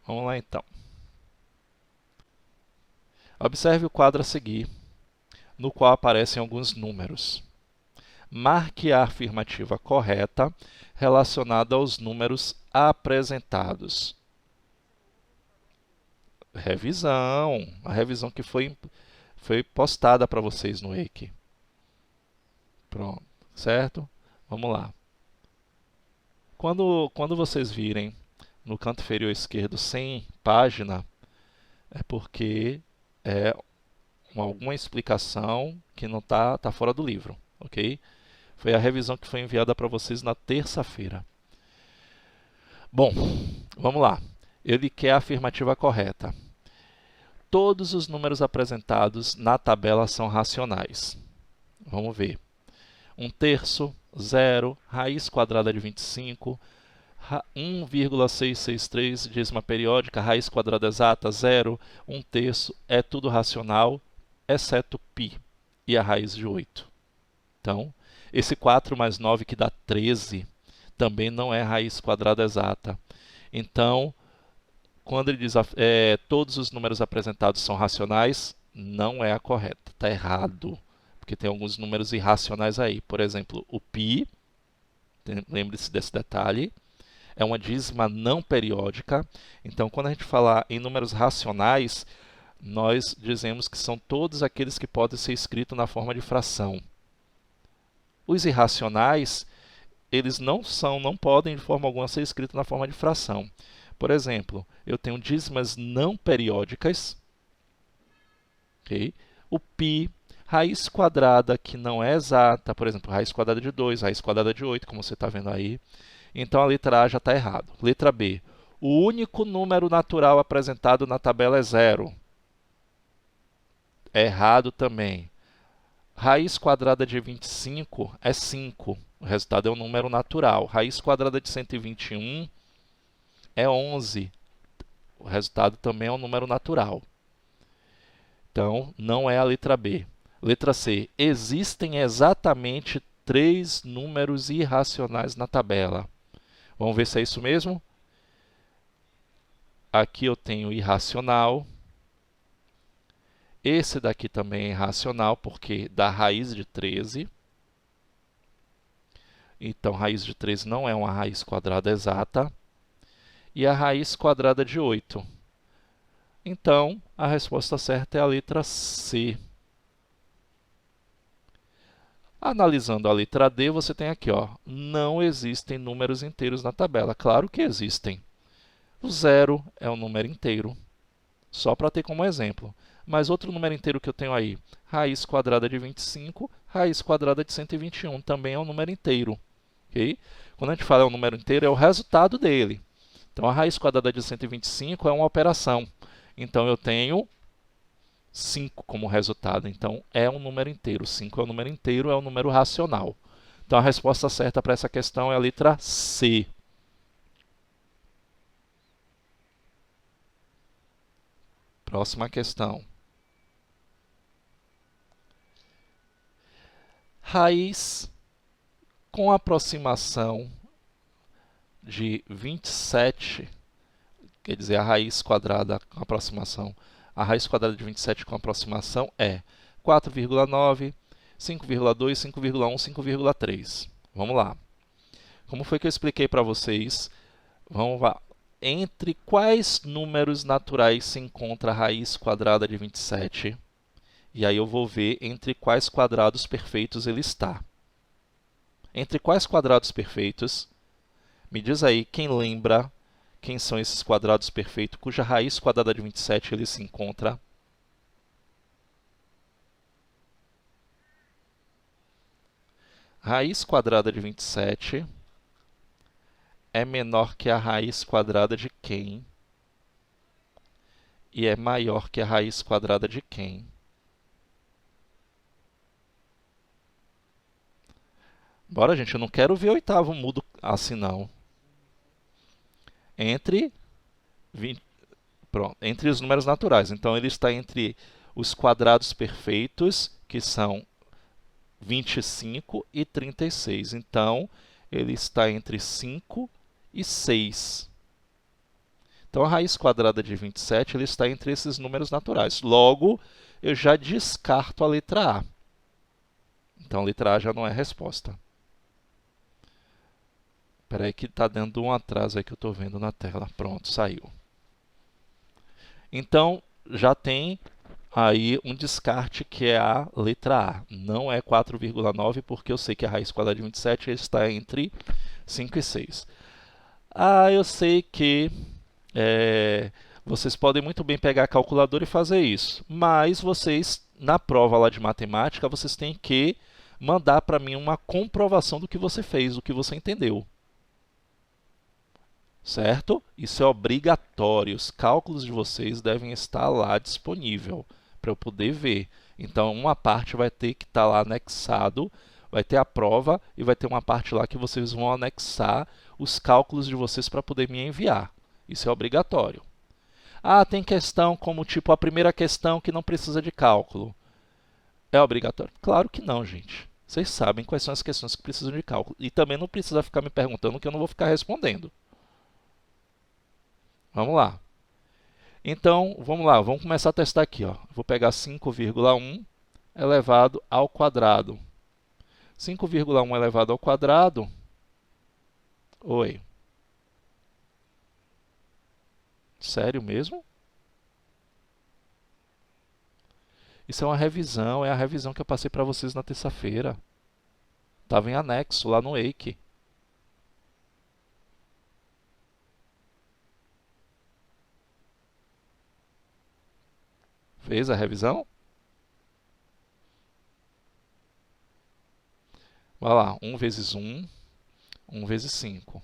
Vamos lá então. Observe o quadro a seguir, no qual aparecem alguns números. Marque a afirmativa correta relacionada aos números apresentados. Revisão, a revisão que foi postada para vocês no Wiki. Pronto, certo? Vamos lá. Quando vocês virem no canto inferior esquerdo sem página, é porque é alguma explicação que não tá fora do livro, ok? Foi a revisão que foi enviada para vocês na terça-feira. Bom, vamos lá. Ele quer a afirmativa correta. Todos os números apresentados na tabela são racionais. Vamos ver. 1/3, 0, raiz quadrada de 25, 1,663, dízima periódica, raiz quadrada exata, 0, 1/3, é tudo racional, exceto π e a raiz de 8. Então, esse 4 mais 9 que dá 13, também não é raiz quadrada exata. Então, quando ele diz todos os números apresentados são racionais, não é a correta, está errado. Porque tem alguns números irracionais aí. Por exemplo, o π, lembre-se desse detalhe, é uma dízima não periódica. Então, quando a gente falar em números racionais, nós dizemos que são todos aqueles que podem ser escritos na forma de fração. Os irracionais, eles não podem de forma alguma ser escritos na forma de fração. Por exemplo, eu tenho dízimas não periódicas, okay? O π, raiz quadrada que não é exata, por exemplo, raiz quadrada de 2, raiz quadrada de 8, como você está vendo aí. Então, a letra A já está errada. Letra B, o único número natural apresentado na tabela é 0. É errado também. Raiz quadrada de 25 é 5. O resultado é um número natural. Raiz quadrada de 121 é 11. O resultado também é um número natural. Então, não é a letra B. Letra C. Existem exatamente 3 números irracionais na tabela. Vamos ver se é isso mesmo? Aqui eu tenho irracional. Esse daqui também é irracional, porque dá raiz de 13. Então, raiz de 13 não é uma raiz quadrada exata. E a raiz quadrada de 8. Então, a resposta certa é a letra C. Analisando a letra D, você tem aqui, ó, não existem números inteiros na tabela. Claro que existem. O 0 é um número inteiro, só para ter como exemplo. Mas outro número inteiro que eu tenho aí, raiz quadrada de 25, raiz quadrada de 121, também é um número inteiro. Okay? Quando a gente fala um número inteiro, é o resultado dele. Então, a raiz quadrada de 125 é uma operação. Então, eu tenho 5 como resultado. Então, é um número inteiro. 5 é um número inteiro, é um número racional. Então, a resposta certa para essa questão é a letra C. Próxima questão. Raiz com aproximação de 27, quer dizer, a raiz quadrada com aproximação. A raiz quadrada de 27 com aproximação é 4,9, 5,2, 5,1, 5,3. Vamos lá. Como foi que eu expliquei para vocês? Vamos lá. Entre quais números naturais se encontra a raiz quadrada de 27? E aí eu vou ver entre quais quadrados perfeitos ele está. Entre quais quadrados perfeitos? Me diz aí quem lembra quem são esses quadrados perfeitos cuja raiz quadrada de 27 ele se encontra. Raiz quadrada de 27 é menor que a raiz quadrada de quem? E é maior que a raiz quadrada de quem? Bora, gente, eu não quero ver oitavo mudo assim, não. Entre os números naturais. Então, ele está entre os quadrados perfeitos, que são 25 e 36. Então, ele está entre 5 e 6. Então, Então, a raiz quadrada de 27 ele está entre esses números naturais. Logo, eu já descarto a letra A. Então, a letra A já não é resposta. Espera aí que está dando um atraso aí que eu estou vendo na tela. Pronto, saiu. Então, já tem aí um descarte que é a letra A. Não é 4,9 porque eu sei que a raiz quadrada de 27 está entre 5 e 6. Ah, eu sei que vocês podem muito bem pegar a calculadora e fazer isso, mas vocês, na prova lá de matemática, vocês têm que mandar para mim uma comprovação do que você fez, do que você entendeu. Certo? Isso é obrigatório. Os cálculos de vocês devem estar lá disponível para eu poder ver. Então, uma parte vai ter que estar lá anexado, vai ter a prova e vai ter uma parte lá que vocês vão anexar os cálculos de vocês para poder me enviar. Isso é obrigatório. Ah, tem questão como tipo a primeira questão que não precisa de cálculo. É obrigatório? Claro que não, gente. Vocês sabem quais são as questões que precisam de cálculo. E também não precisa ficar me perguntando que eu não vou ficar respondendo. Vamos lá. Então, vamos lá, vamos começar a testar aqui. Ó. Vou pegar 5,1 elevado ao quadrado. 5,1 elevado ao quadrado. Oi. Sério mesmo? Isso é uma revisão, é a revisão que eu passei para vocês na terça-feira. Estava em anexo lá no Eike. Fez a revisão? Vai lá, 1 vezes 1, 1 vezes 5.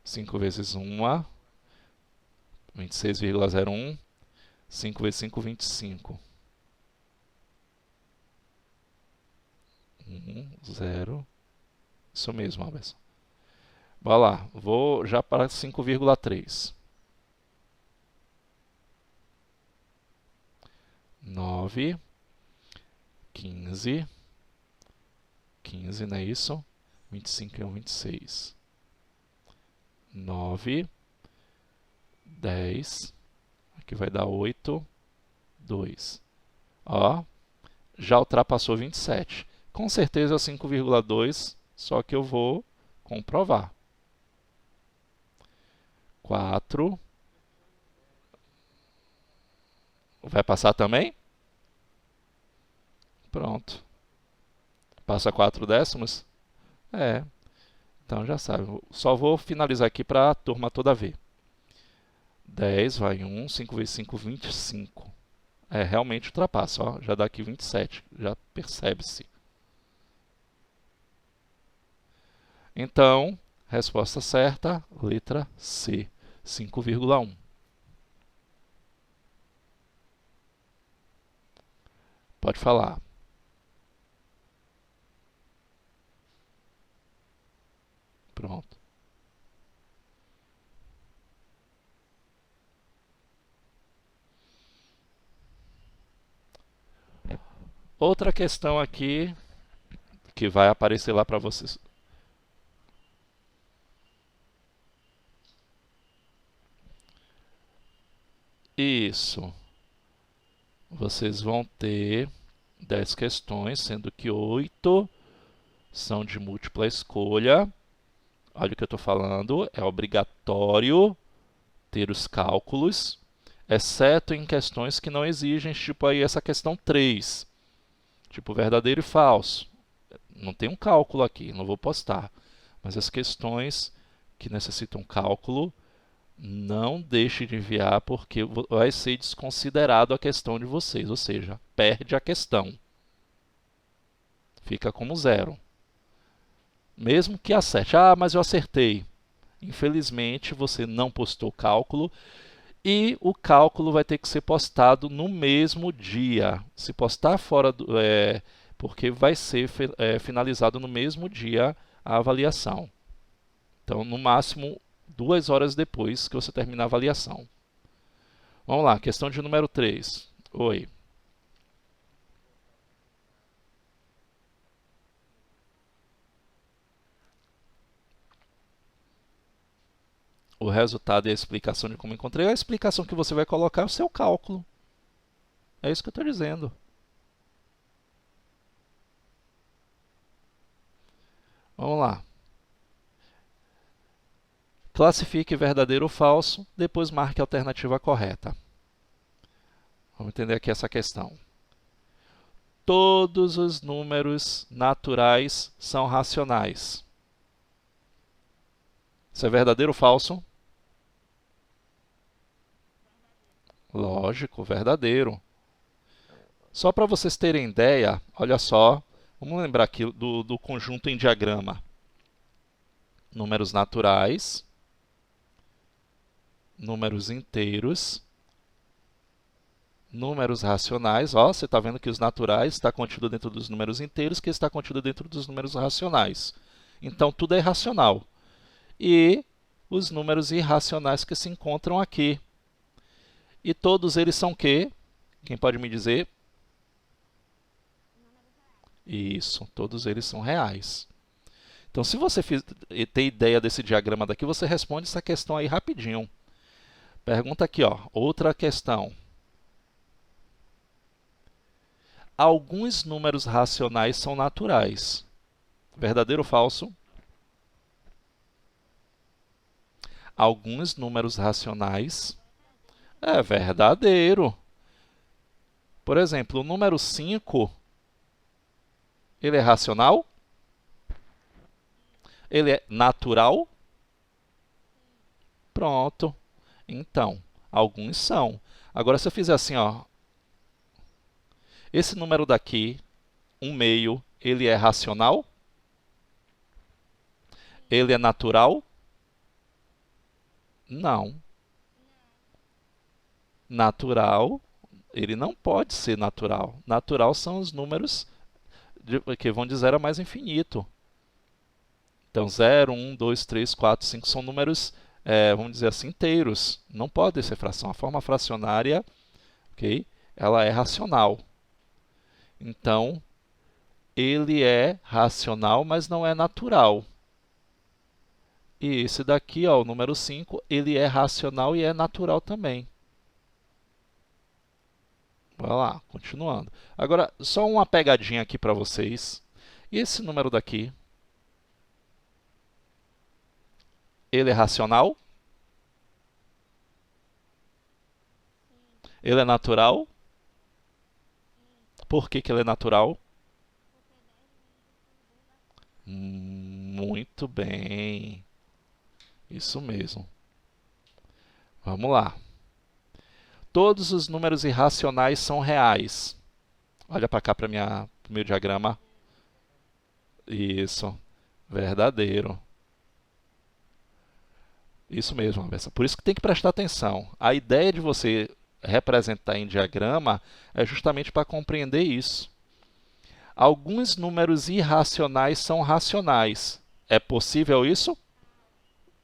5 vezes 1, 26,01. 5 vezes 5, 25. 1, 0. Isso mesmo, Alberson. Vai lá, vou já para 5,3. 9, 15, 15, não é isso? 25 e 1, 26. 9, 10, aqui vai dar 8, 2. Ó, já ultrapassou 27. Com certeza é 5,2, só que eu vou comprovar. 4. Vai passar também? Pronto. Passa 4 décimos? É. Então já sabe. Só vou finalizar aqui para a turma toda ver. 10 vai 1, 5 vezes 5, 25. É, realmente ultrapassa, ó. Já dá aqui 27. Já percebe-se. Então, resposta certa, letra C, 5,1. Pode falar. Pronto. Outra questão aqui que vai aparecer lá para vocês. Isso. Vocês vão ter 10 questões, sendo que 8 são de múltipla escolha. Olha o que eu estou falando, é obrigatório ter os cálculos, exceto em questões que não exigem, tipo aí essa questão 3, tipo verdadeiro e falso. Não tem um cálculo aqui, não vou postar. Mas as questões que necessitam cálculo, não deixe de enviar, porque vai ser desconsiderado a questão de vocês, ou seja, perde a questão. Fica como 0. Mesmo que acerte. Ah, mas eu acertei. Infelizmente, você não postou cálculo e o cálculo vai ter que ser postado no mesmo dia. Se postar fora porque vai ser finalizado no mesmo dia a avaliação. Então, no máximo, 2 horas depois que você terminar a avaliação. Vamos lá, questão de número 3. Oi. o resultado e a explicação de como encontrei. A explicação que você vai colocar é o seu cálculo. É isso que eu estou dizendo. Vamos lá. Classifique verdadeiro ou falso, depois marque a alternativa correta. Vamos entender aqui essa questão. Todos os números naturais são racionais. Isso é verdadeiro ou falso? Lógico, verdadeiro. Só para vocês terem ideia, olha só, vamos lembrar aqui do conjunto em diagrama. Números naturais, números inteiros, números racionais. Ó, você está vendo que os naturais está contido dentro dos números inteiros, que está contido dentro dos números racionais. Então, tudo é irracional. E os números irracionais que se encontram aqui. E todos eles são o quê? Quem pode me dizer? Isso, todos eles são reais. Então, se você ter ideia desse diagrama daqui, você responde essa questão aí rapidinho. Pergunta aqui, ó, outra questão. Alguns números racionais são naturais. Verdadeiro ou falso? Alguns números racionais é verdadeiro. Por exemplo, o número 5, ele é racional? Ele é natural? Pronto. Então, alguns são. Agora, se eu fizer assim, ó, esse número daqui, 1/2, ele é racional? Ele é natural? Não. Natural, ele não pode ser natural. Natural são os números que vão de 0 a mais infinito. Então, 0, 1, 2, 3, 4, 5 são números, vamos dizer assim, inteiros. Não pode ser fração. A forma fracionária, ok, ela é racional. Então, ele é racional, mas não é natural. E esse daqui, ó, o número 5, ele é racional e é natural também. Vai lá, continuando. Agora, só uma pegadinha aqui para vocês. E esse número daqui? Ele é racional? Ele é natural? Por que ele é natural? Muito bem. Isso mesmo. Vamos lá. Todos os números irracionais são reais. Olha para cá para o meu diagrama. Isso. Verdadeiro. Isso mesmo, Alessa. Por isso que tem que prestar atenção. A ideia de você representar em diagrama é justamente para compreender isso. Alguns números irracionais são racionais. É possível isso?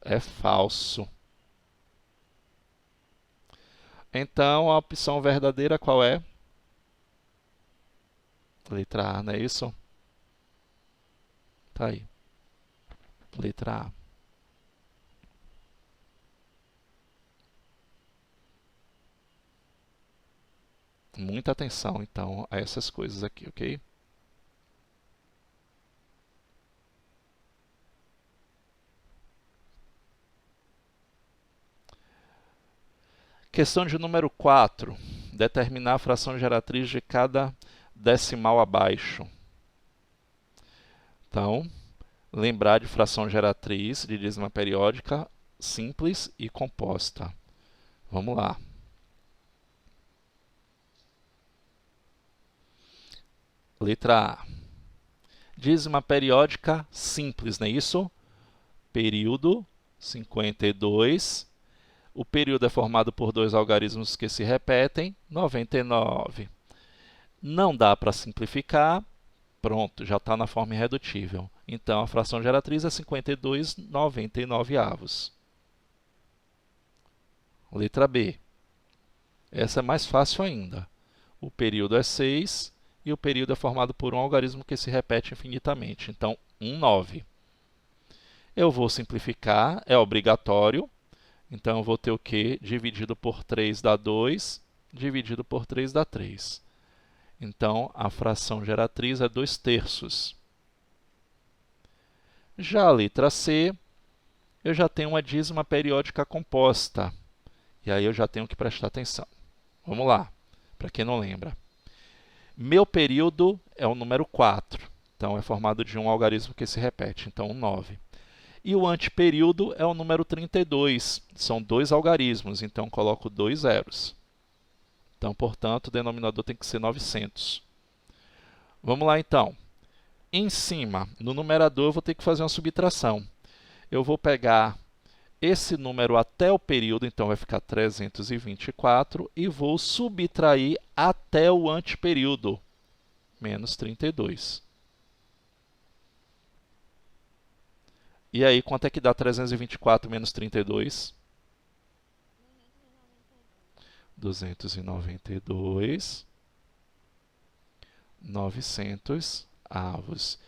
É falso. Então, a opção verdadeira qual é? Letra A, não é isso? Tá aí. Letra A. Muita atenção, então, a essas coisas aqui, ok? Questão de número 4. Determinar a fração geratriz de cada decimal abaixo. Então, lembrar de fração geratriz de dízima periódica simples e composta. Vamos lá. Letra A. Dízima periódica simples, não é isso? Período 52. O período é formado por dois algarismos que se repetem, 99. Não dá para simplificar. Pronto, já está na forma irredutível. Então, a fração geratriz é 52/99. Letra B. Essa é mais fácil ainda. O período é 6 e o período é formado por um algarismo que se repete infinitamente. Então, 9. Eu vou simplificar, é obrigatório. Então, eu vou ter o quê? Dividido por 3 dá 2, dividido por 3 dá 3. Então, a fração geratriz é 2/3. Já a letra C, eu já tenho uma dízima periódica composta. E aí eu já tenho que prestar atenção. Vamos lá, para quem não lembra. Meu período é o número 4. Então, é formado de um algarismo que se repete. Então, 9. E o antiperíodo é o número 32. São 2 algarismos, então coloco 2 zeros. Então, portanto, o denominador tem que ser 900. Vamos lá, então. Em cima, no numerador, eu vou ter que fazer uma subtração. Eu vou pegar esse número até o período, então vai ficar 324, e vou subtrair até o antiperíodo, menos 32. E aí, quanto é que dá 324 menos 32? 292. 900 avos.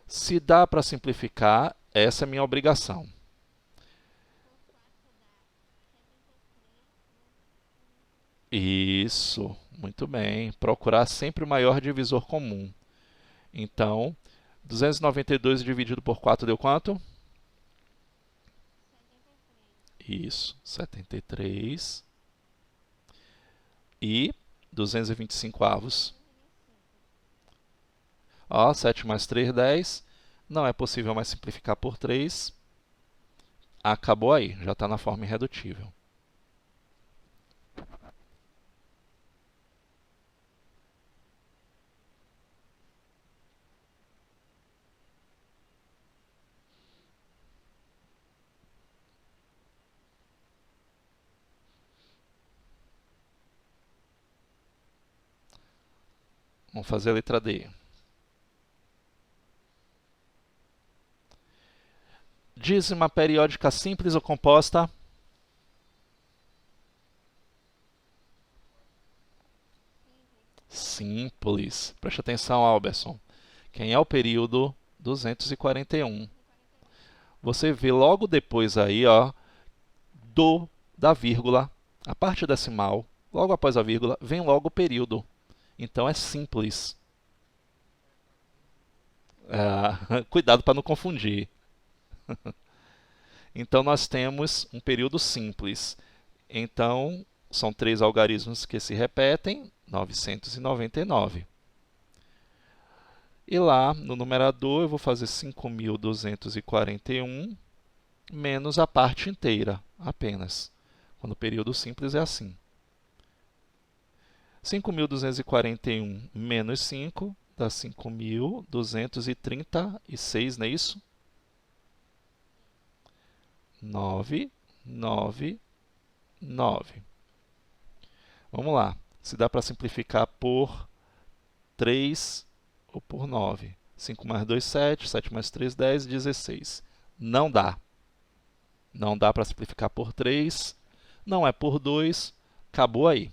Se dá para simplificar, essa é a minha obrigação. Isso, muito bem. Procurar sempre o maior divisor comum. Então, 292 dividido por 4 deu quanto? Isso, 73. E 225 avos. Ó, 7 mais 3, 10. Não é possível mais simplificar por 3. Acabou aí, já está na forma irredutível. Vamos fazer a letra D. Dízima periódica simples ou composta? Simples. Preste atenção, Alberson. Quem é o período? 241. Você vê logo depois aí, ó, da vírgula, a parte decimal, logo após a vírgula, vem logo o período. Então, é simples. Cuidado para não confundir. Então, nós temos um período simples. Então, são 3 algarismos que se repetem, 999. E lá, no numerador, eu vou fazer 5.241 menos a parte inteira, apenas. Quando o período simples é assim. 5.241 menos 5 dá 5.236, não é isso? 9, 9, 9. Vamos lá. Se dá para simplificar por 3 ou por 9. 5 mais 2, 7. 7 mais 3, 10, 16. Não dá. Não dá para simplificar por 3. Não é por 2. Acabou aí.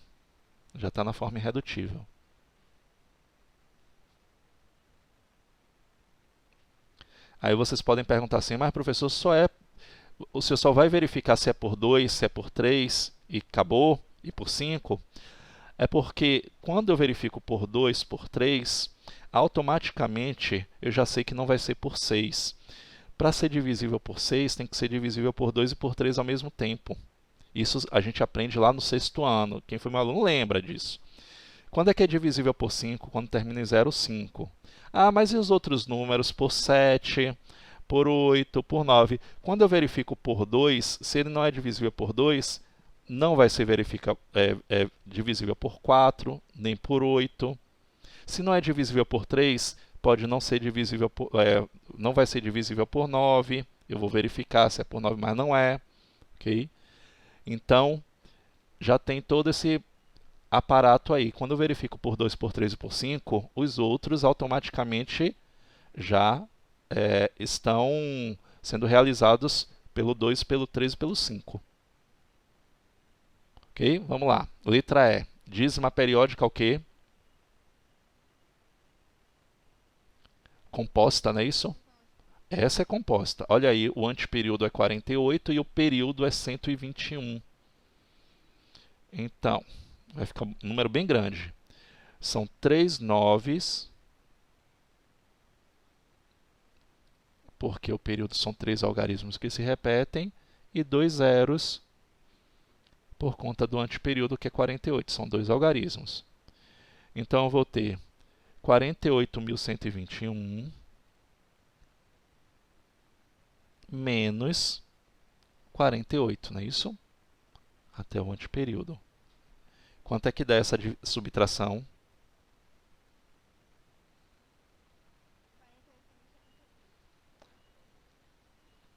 Já está na forma irredutível. Aí vocês podem perguntar assim, mas professor, o senhor só vai verificar se é por 2, se é por 3 e acabou, e por 5? É porque quando eu verifico por 2, por 3, automaticamente eu já sei que não vai ser por 6. Para ser divisível por 6, tem que ser divisível por 2 e por 3 ao mesmo tempo. Isso a gente aprende lá no 6º ano. Quem foi meu aluno lembra disso. Quando é que é divisível por 5? Quando termina em 0, 5. Ah, mas e os outros números? Por 7, por 8, por 9. Quando eu verifico por 2, se ele não é divisível por 2, não vai ser divisível por 4, nem por 8. Se não é divisível por 3, pode não ser divisível não vai ser divisível por 9. Eu vou verificar se é por 9, mas não é. Okay? Então, já tem todo esse aparato aí. Quando eu verifico por 2, por 3 e por 5, os outros automaticamente já estão sendo realizados pelo 2, pelo 3 e pelo 5. Ok? Vamos lá. Letra E. Dízima periódica o quê? Composta, não é isso? Essa é composta. Olha aí, o antiperíodo é 48 e o período é 121. Então, vai ficar um número bem grande. São 3 noves, porque o período são 3 algarismos que se repetem, e 2 zeros, por conta do antiperíodo, que é 48. São 2 algarismos. Então, eu vou ter 48.121 menos 48, não é isso? Até o antiperíodo. Quanto é que dá essa subtração?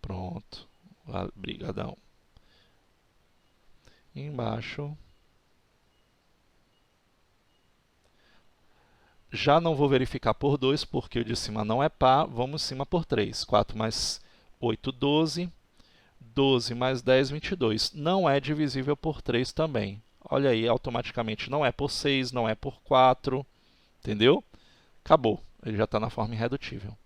Pronto. Obrigadão. E embaixo. Já não vou verificar por 2, porque o de cima não é par. Vamos cima por 3. 4 mais 8, 12. 12 mais 10, 22. Não é divisível por 3 também. Olha aí, automaticamente não é por 6, não é por 4. Entendeu? Acabou. Ele já está na forma irredutível.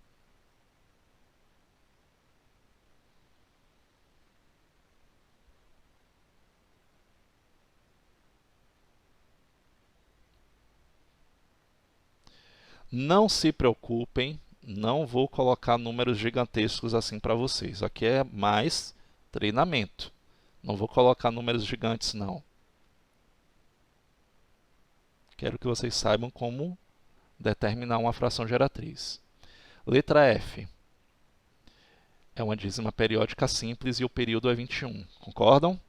Não se preocupem, não vou colocar números gigantescos assim para vocês. Aqui é mais treinamento. Não vou colocar números gigantes, não. Quero que vocês saibam como determinar uma fração geratriz. Letra F. É uma dízima periódica simples e o período é 21. Concordam?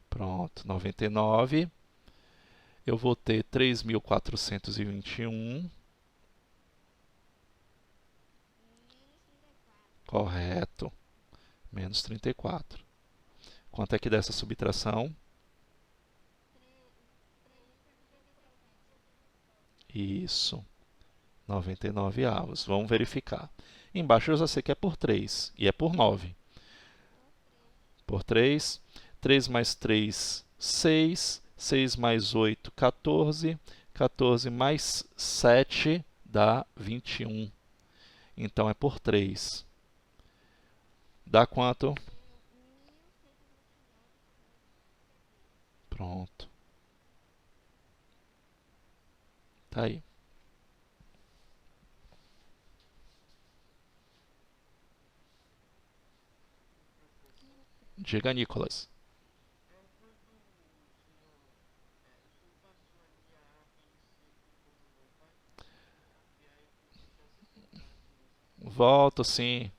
Pronto, 99. Eu vou ter 3.421. Correto. Menos 34. Quanto é que dá essa subtração? Isso. 99 avos. Vamos verificar. Embaixo eu já sei que é por 3 e é por 9. Por 3. 3 mais 3, 6. 6 mais 8, 14. 14 mais 7 dá 21. Então é por 3. Dá quanto? Pronto. Tá aí. Diga, Nicolas. Volto sim.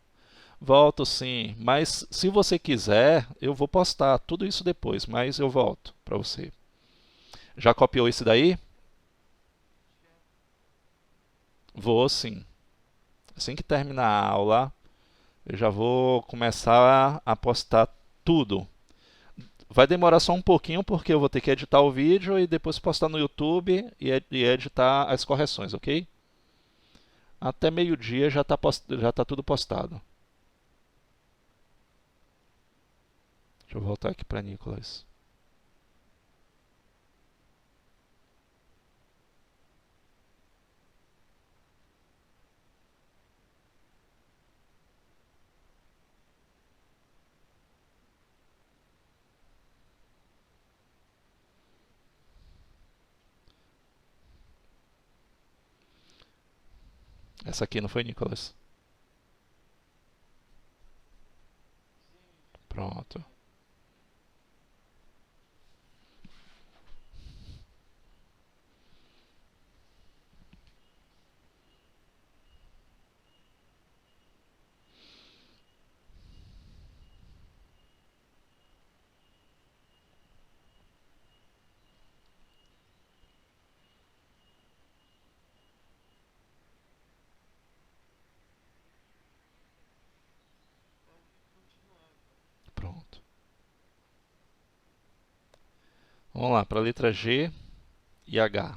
Volto sim. Mas se você quiser, eu vou postar tudo isso depois, mas eu volto para você. Já copiou esse daí? Vou sim. Assim que terminar a aula, eu já vou começar a postar tudo. Vai demorar só um pouquinho porque eu vou ter que editar o vídeo e depois postar no YouTube e editar as correções, ok? Até meio-dia já tá tudo postado. Deixa eu voltar aqui para Nicolas. Essa aqui não foi Nicolas. Pronto. Pronto. Vamos lá, para a letra G e H.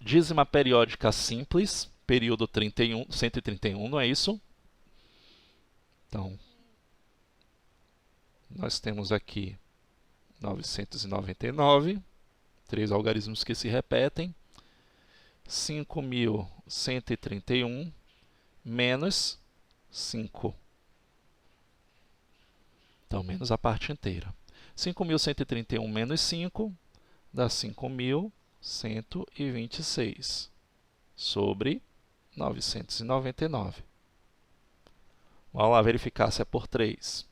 Dízima periódica simples, período 31, 131, não é isso? Então, nós temos aqui 999. Três algarismos que se repetem. 5.131 menos 5. Então, menos a parte inteira. 5.131 menos 5 dá 5.126 sobre 999. Vamos lá verificar se é por 3.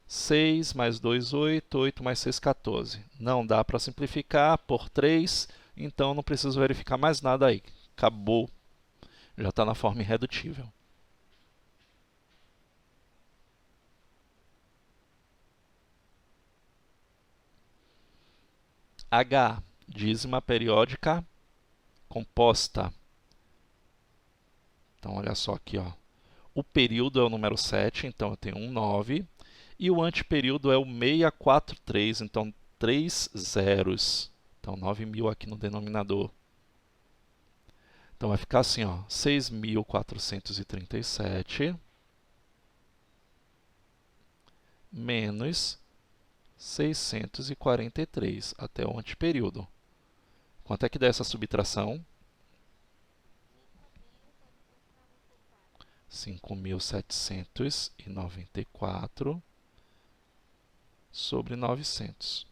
6 mais 2, 8. 8 mais 6, 14. Não dá para simplificar por 3, então não preciso verificar mais nada aí. Acabou. Já está na forma irredutível. H, dízima periódica composta. Então, olha só aqui, ó. O período é o número 7, então eu tenho um 9. E o antiperíodo é o 643, então 3 zeros. Então, 9.000 aqui no denominador. Então, vai ficar assim, ó, 6.437 menos 643, até o antiperíodo. Quanto é que dá essa subtração? 5.794 sobre 900.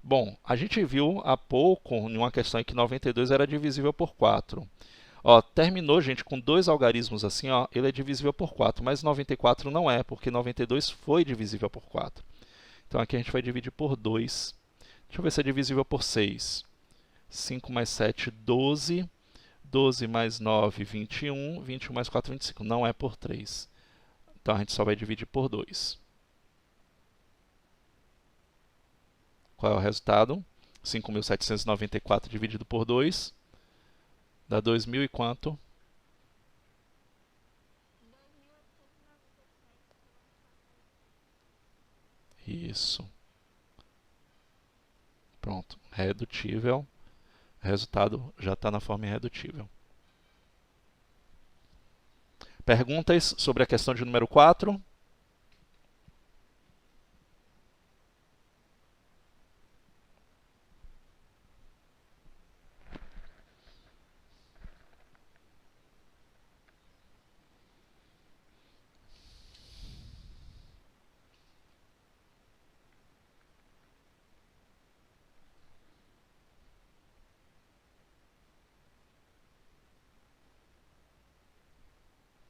Bom, a gente viu há pouco, em uma questão em que 92 era divisível por 4. Ó, terminou, gente, com dois algarismos assim, ó, ele é divisível por 4, mas 94 não é, porque 92 foi divisível por 4. Então, aqui a gente vai dividir por 2. Deixa eu ver se é divisível por 6. 5 mais 7, 12. 12 mais 9, 21. 21 mais 4, 25. Não é por 3. Então, a gente só vai dividir por 2. Qual é o resultado? 5.794 dividido por 2. Dá 2.000 e quanto? Isso. Pronto. Redutível. O resultado já está na forma irredutível. Perguntas sobre a questão de número 4?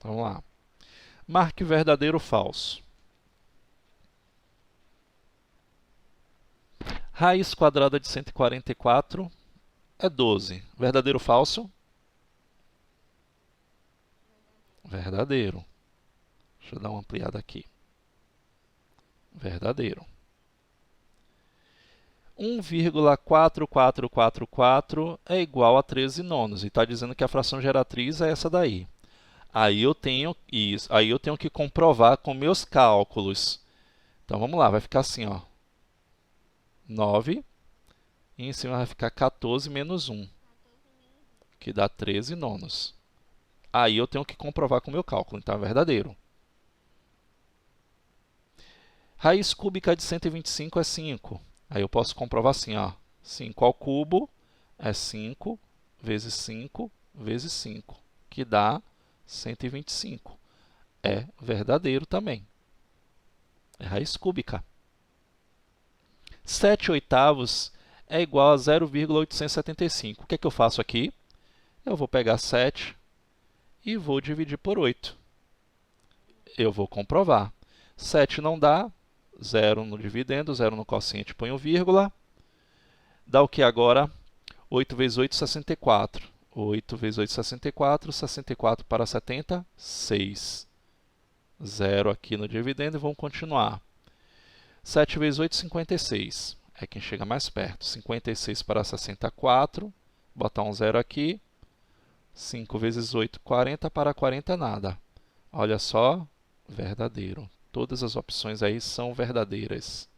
Vamos lá. Marque verdadeiro ou falso. Raiz quadrada de 144 é 12. Verdadeiro ou falso? Verdadeiro. Deixa eu dar uma ampliada aqui. Verdadeiro. 1,4444 é igual a 13 nonos. E está dizendo que a fração geratriz é essa daí. Aí eu tenho isso. Aí eu tenho que comprovar com meus cálculos. Então vamos lá, vai ficar assim, ó. 9. E em cima vai ficar 14 menos 1, que dá 13 nonos. Aí eu tenho que comprovar com o meu cálculo, então é verdadeiro. Raiz cúbica de 125 é 5. Aí eu posso comprovar assim, ó. 5 ao cubo é 5 vezes 5 vezes 5, que dá 125. É verdadeiro também. É raiz cúbica. 7 oitavos é igual a 0,875. O que é que eu faço aqui? Eu vou pegar 7 e vou dividir por 8. Eu vou comprovar. 7 não dá, 0 no dividendo, 0 no quociente, ponho vírgula. Dá o que agora? 8 vezes 8, 64. 8 vezes 8, 64. 64 para 70, 6. 0 aqui no dividendo e vamos continuar. 7 vezes 8, 56. É quem chega mais perto. 56 para 64. Botar um 0 aqui. 5 vezes 8, 40 para 40, nada. Olha só, verdadeiro. Todas as opções aí são verdadeiras.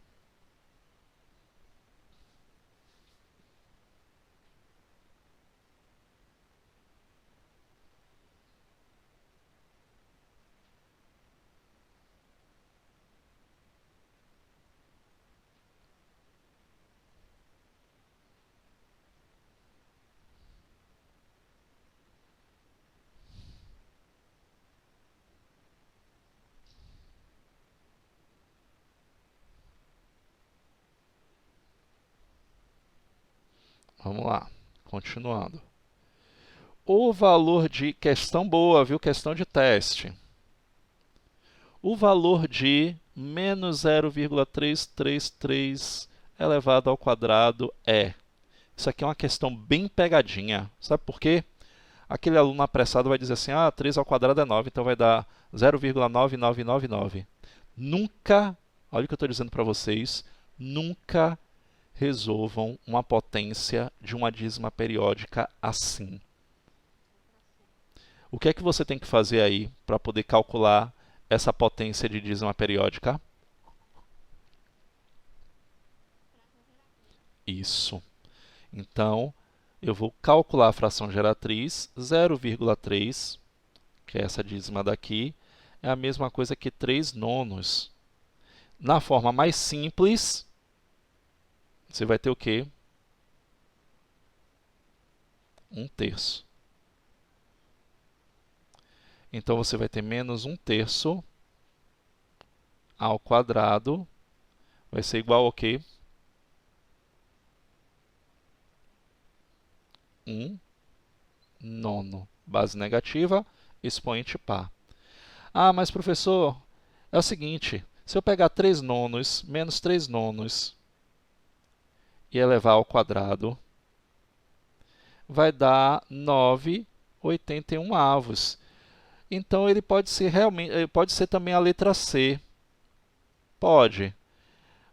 Vamos lá, continuando. O valor de... Questão boa, viu? Questão de teste. O valor de menos 0,333 elevado ao quadrado é... Isso aqui é uma questão bem pegadinha. Sabe por quê? Aquele aluno apressado vai dizer assim, 3 ao quadrado é 9, então vai dar 0,9999. Nunca, olha o que eu estou dizendo para vocês, nunca resolvam uma potência de uma dízima periódica assim. O que é que você tem que fazer aí para poder calcular essa potência de dízima periódica? Isso. Então, eu vou calcular a fração geratriz, 0,3, que é essa dízima daqui, é a mesma coisa que 3 nonos. Na forma mais simples, você vai ter o quê? 1/3. Então, você vai ter menos 1/3 ao quadrado, vai ser igual ao quê? 1 nono. Base negativa, expoente par. Mas professor, é o seguinte, se eu pegar 3 nonos menos 3 nonos e elevar ao quadrado, vai dar 9,81 avos. Então ele pode ser realmente, pode ser também a letra C. Pode.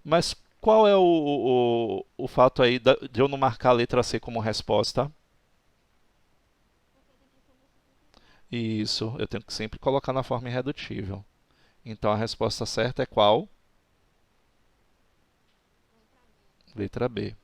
Mas qual é o fato aí de eu não marcar a letra C como resposta? Isso, eu tenho que sempre colocar na forma irredutível. Então a resposta certa é qual? Letra B.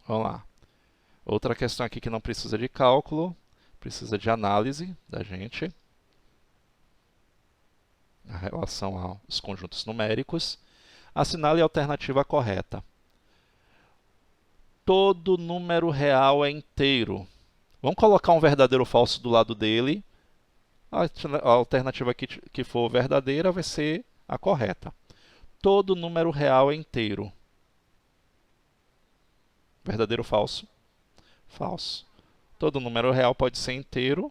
Vamos lá. Outra questão aqui que não precisa de cálculo, precisa de análise da gente. A relação aos conjuntos numéricos. Assinale a alternativa correta. Todo número real é inteiro. Vamos colocar um verdadeiro ou falso do lado dele. A alternativa que for verdadeira vai ser a correta. Todo número real é inteiro. Verdadeiro ou falso? Falso. Todo número real pode ser inteiro,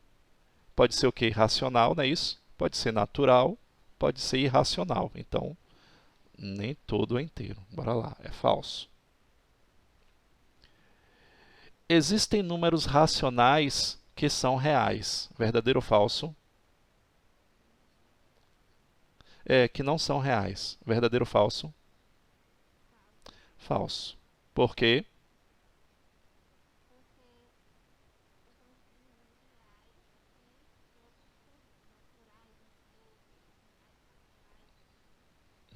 pode ser o quê? Racional, não é isso? Pode ser natural, pode ser irracional. Então, nem todo é inteiro. Bora lá, é falso. Existem números racionais que são reais. Verdadeiro ou falso? Que não são reais. Verdadeiro ou falso? Falso. Por quê?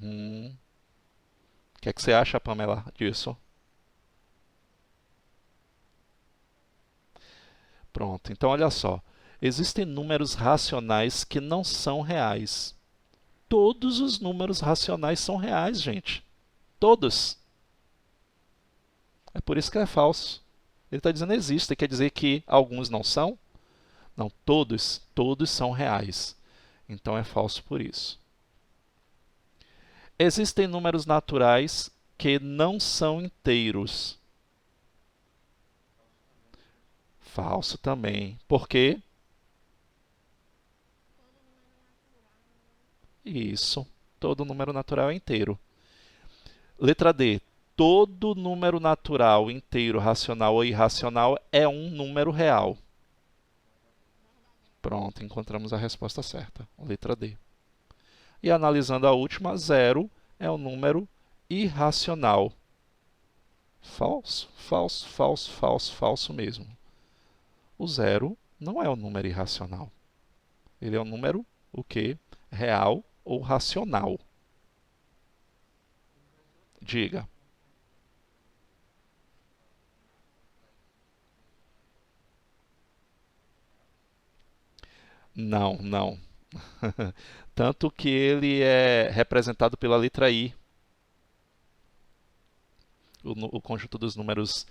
O que é que você acha, Pamela, disso? Pronto, então olha só. Existem números racionais que não são reais. Todos os números racionais são reais, gente. Todos. É por isso que é falso. Ele está dizendo existe, quer dizer que alguns não são? Não, todos são reais. Então é falso por isso. Existem números naturais que não são inteiros. Falso também. Por quê? Isso. Todo número natural é inteiro. Letra D. Todo número natural, inteiro, racional ou irracional é um número real. Pronto, encontramos a resposta certa. Letra D. E analisando a última, 0 é um número irracional. Falso, falso, falso, falso, falso mesmo. O 0 não é um número irracional. Ele é um número, o quê? Real ou racional. Diga. Não, não. Tanto que ele é representado pela letra I, o conjunto dos números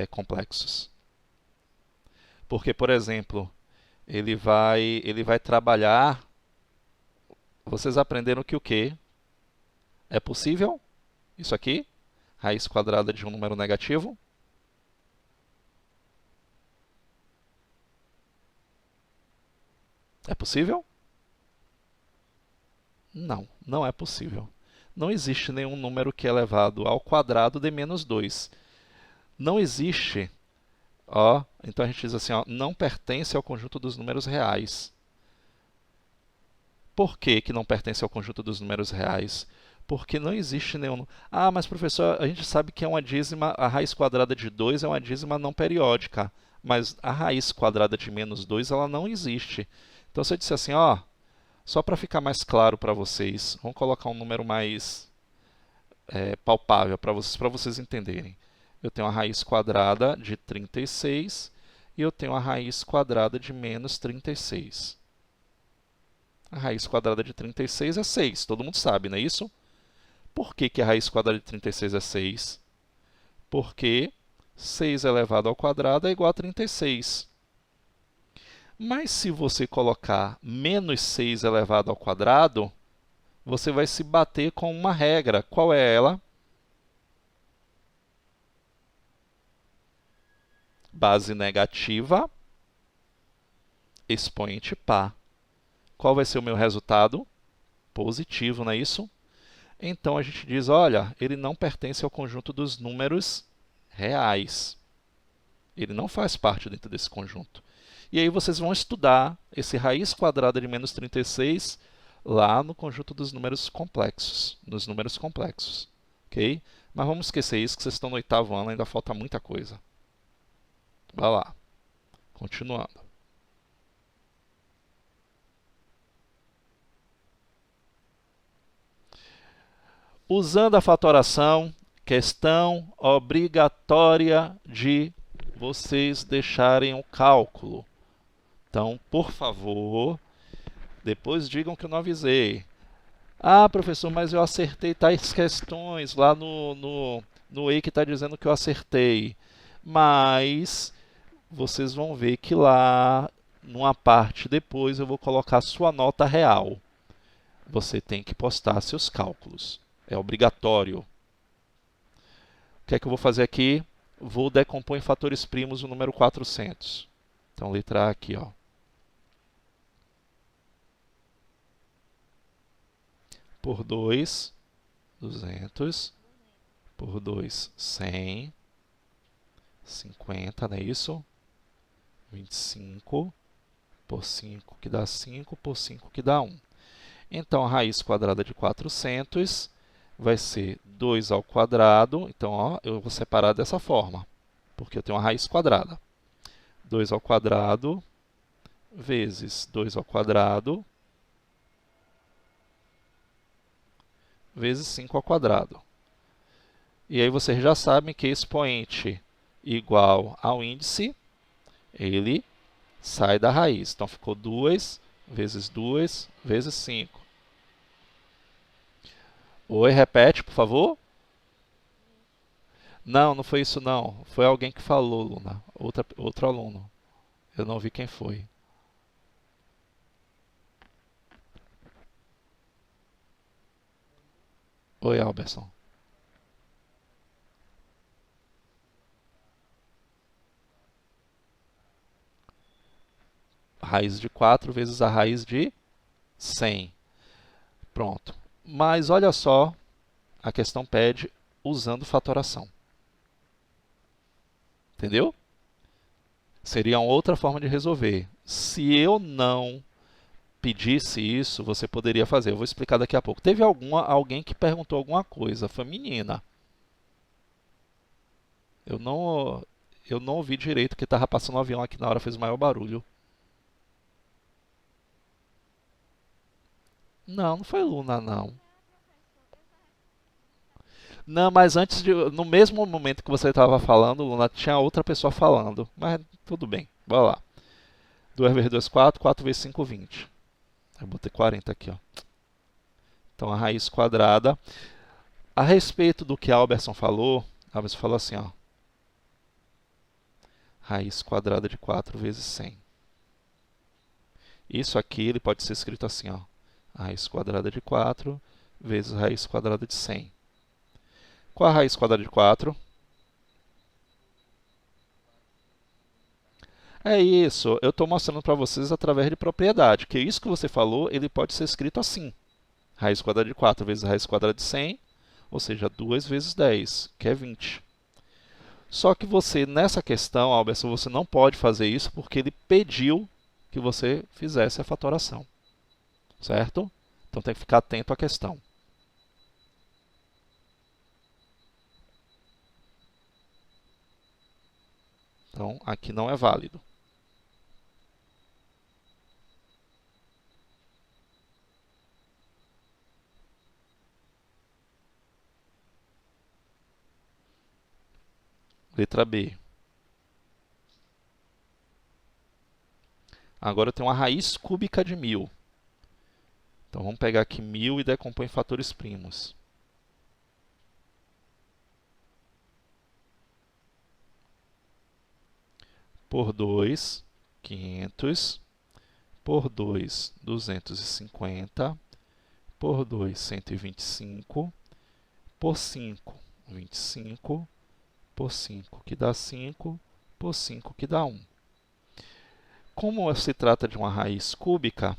complexos. Porque, por exemplo, ele vai trabalhar. Vocês aprenderam que o quê? É possível? Isso aqui? Raiz quadrada de um número negativo? É possível? Não, não é possível. Não existe nenhum número que é elevado ao quadrado de menos 2. Não existe, ó, então a gente diz assim, ó, não pertence ao conjunto dos números reais. Por que que não pertence ao conjunto dos números reais? Porque não existe nenhum... Ah, mas professor, a gente sabe que é uma dízima, a raiz quadrada de 2 é uma dízima não periódica, mas a raiz quadrada de menos 2 ela não existe. Então, se eu disser assim, ó, só para ficar mais claro para vocês, vamos colocar um número mais palpável para vocês entenderem. Eu tenho a raiz quadrada de 36 e eu tenho a raiz quadrada de menos 36. A raiz quadrada de 36 é 6, todo mundo sabe, não é isso? Por que que a raiz quadrada de 36 é 6? Porque 6 elevado ao quadrado é igual a 36. Mas se você colocar menos 6 elevado ao quadrado, você vai se bater com uma regra. Qual é ela? Base negativa, expoente par. Qual vai ser o meu resultado? Positivo, não é isso? Então, a gente diz, olha, ele não pertence ao conjunto dos números reais. Ele não faz parte dentro desse conjunto. E aí vocês vão estudar esse raiz quadrada de menos 36 lá no conjunto dos números complexos, nos números complexos, ok? Mas vamos esquecer isso, que vocês estão no 8º ano, ainda falta muita coisa. Vai lá, continuando. Usando a fatoração, questão obrigatória de vocês deixarem o cálculo. Então, por favor, depois digam que eu não avisei. Ah, professor, mas eu acertei tais questões lá no E que está dizendo que eu acertei. Mas vocês vão ver que lá, numa parte depois, eu vou colocar sua nota real. Você tem que postar seus cálculos. É obrigatório. O que é que eu vou fazer aqui? Vou decompor em fatores primos o número 400. Então, letra A aqui, ó. Por 2, 200. Por 2, 100. 50, não é isso? 25. Por 5, que dá 5. Por 5, que dá 1. Então, a raiz quadrada de 400 vai ser 2 ao quadrado. Então, ó, eu vou separar dessa forma, porque eu tenho uma raiz quadrada. 2 ao quadrado vezes 2 ao quadrado vezes 5 ao quadrado. E aí vocês já sabem que expoente igual ao índice, ele sai da raiz. Então, ficou 2 vezes 2 vezes 5. Oi, repete, por favor. Não, não foi isso não. Foi alguém que falou, Luna. Outro aluno. Eu não vi quem foi. Oi, Alberson. Raiz de 4 vezes a raiz de 100. Pronto. Mas olha só, a questão pede usando fatoração. Entendeu? Seria uma outra forma de resolver. Se eu não pedisse isso, você poderia fazer. Eu vou explicar daqui a pouco. Teve alguém que perguntou alguma coisa. Foi menina. Eu não ouvi direito que estava passando um avião aqui na hora, fez o maior barulho. Não, não foi Luna, não. Não, mas no mesmo momento que você estava falando, Luna, tinha outra pessoa falando. Mas tudo bem, bora lá. 2 vezes 2, 4. 4 vezes 5, 20. Eu botei 40 aqui, ó. Então, a raiz quadrada. A respeito do que Alberson falou assim, ó. Raiz quadrada de 4 vezes 100. Isso aqui ele pode ser escrito assim, ó. Raiz quadrada de 4 vezes raiz quadrada de 100. Qual a raiz quadrada de 4? É isso, eu estou mostrando para vocês através de propriedade, que isso que você falou, ele pode ser escrito assim. Raiz quadrada de 4 vezes raiz quadrada de 100, ou seja, 2 vezes 10, que é 20. Só que você, nessa questão, Alberto, você não pode fazer isso porque ele pediu que você fizesse a fatoração. Certo? Então tem que ficar atento à questão. Então, aqui não é válido. Letra B. Agora eu tenho uma raiz cúbica de 1000. Então, vamos pegar aqui 1000 e decompor em fatores primos. Por 2, 500. Por 2, 250. Por 2, 125. Por 5, 25. Por 5, que dá 5. Por 5, que dá 1. Como se trata de uma raiz cúbica,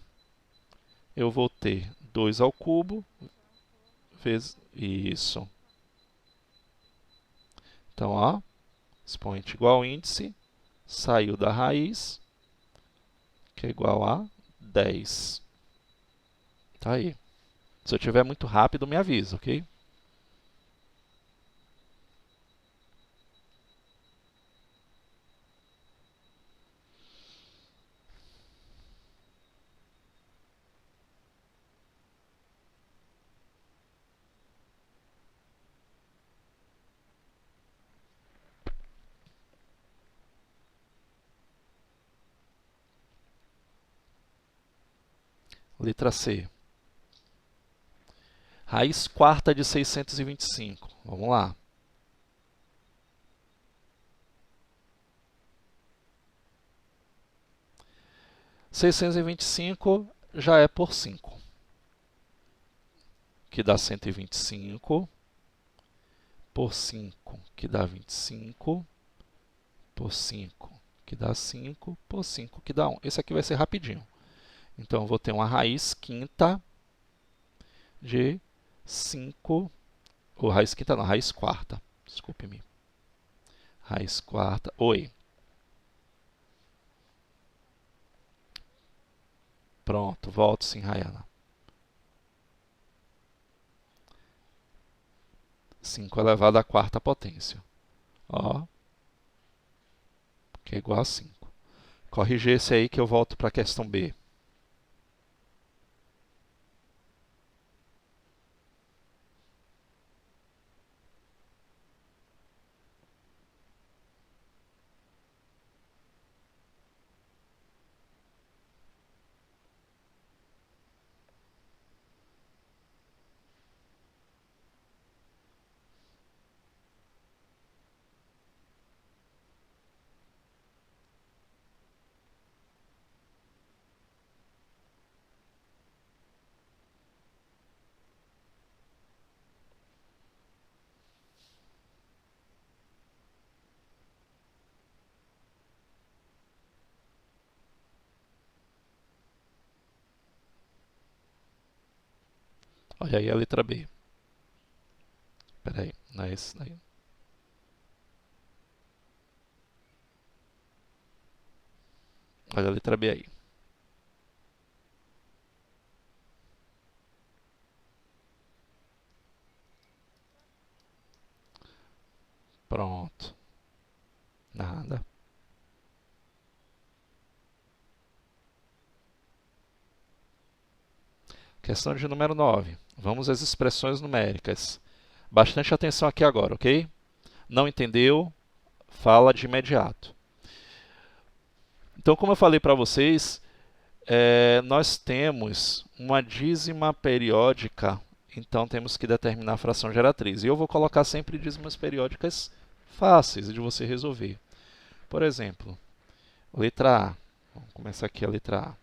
eu vou ter 2 ao cubo vezes isso. Então, ó, expoente igual ao índice, saiu da raiz, que é igual a 10. Tá aí. Se eu estiver muito rápido, me avisa, ok? Letra C. Raiz quarta de 625. Vamos lá. Seiscentos e vinte e cinco já é por 5, que dá 125. Por 5, que dá 25. Por 5, que dá 5. Por 5, que dá 1. Esse aqui vai ser rapidinho. Então, eu vou ter uma raiz quinta de 5, ou raiz quinta não, raiz quarta, desculpe-me. Raiz quarta, oi. Pronto, volto sim, Rayana. 5 elevado à quarta potência. Ó, que é igual a 5. Corrigir esse aí que eu volto para a questão B. Olha aí a letra B. Espera aí, não é esse daí. Olha a letra B aí. Pronto. Nada. Questão de número 9. Vamos às expressões numéricas. Bastante atenção aqui agora, ok? Não entendeu? Fala de imediato. Então, como eu falei para vocês, nós temos uma dízima periódica, então temos que determinar a fração geratriz. E eu vou colocar sempre dízimas periódicas fáceis de você resolver. Por exemplo, letra A. Vamos começar aqui a letra A.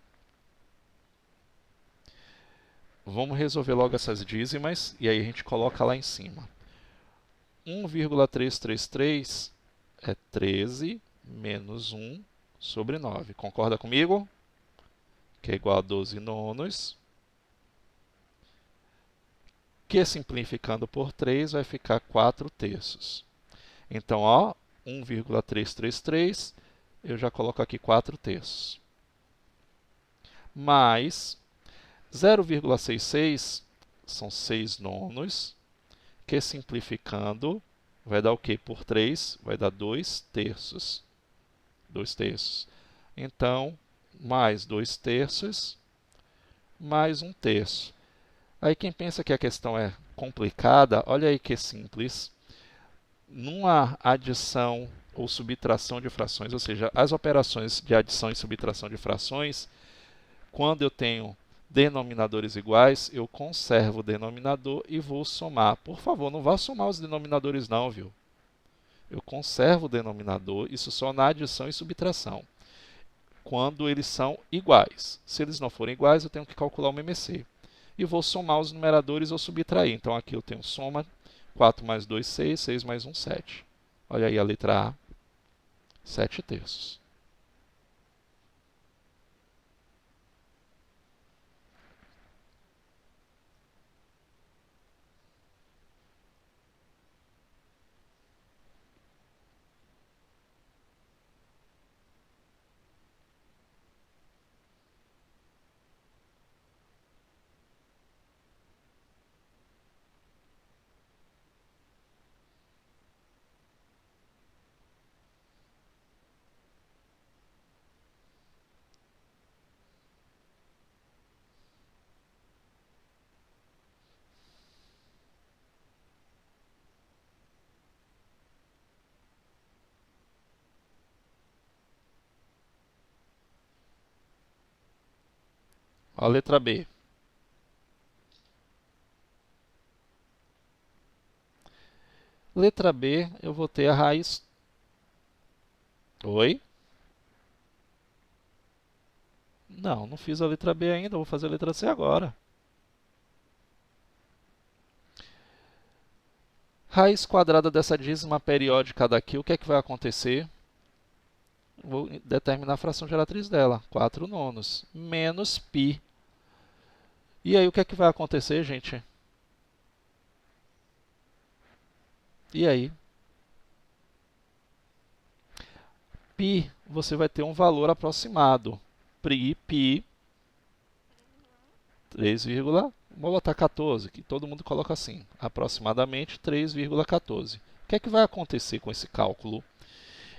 Vamos resolver logo essas dízimas e aí a gente coloca lá em cima. 1,333 é 13 menos 1 sobre 9. Concorda comigo? Que é igual a 12 nonos. Que simplificando por 3 vai ficar 4 terços. Então, ó, 1,333, eu já coloco aqui 4 terços. Mais 0,66 são 6 nonos, que simplificando vai dar o quê? Por 3 vai dar 2 terços. 2 terços. Então, mais 2 terços, mais 1 terço. Aí quem pensa que a questão é complicada, olha aí que simples. Numa adição ou subtração de frações, ou seja, as operações de adição e subtração de frações, quando eu tenho denominadores iguais, eu conservo o denominador e vou somar. Por favor, não vá somar os denominadores não, viu? Eu conservo o denominador, isso só na adição e subtração, quando eles são iguais. Se eles não forem iguais, eu tenho que calcular o MMC. E vou somar os numeradores ou subtrair. Então, aqui eu tenho soma, 4 mais 2, 6, 6 mais 1, 7. Olha aí a letra A, 7 terços. A letra B. Letra B, eu vou ter a raiz... Oi? Não, não fiz a letra B ainda, vou fazer a letra C agora. Raiz quadrada dessa dízima periódica daqui, o que é que vai acontecer? Vou determinar a fração geratriz dela, 4 nonos, menos π. E aí, o que é que vai acontecer, gente? E aí? Π, você vai ter um valor aproximado. Π 3, vou botar 14, que todo mundo coloca assim, aproximadamente 3,14. O que é que vai acontecer com esse cálculo?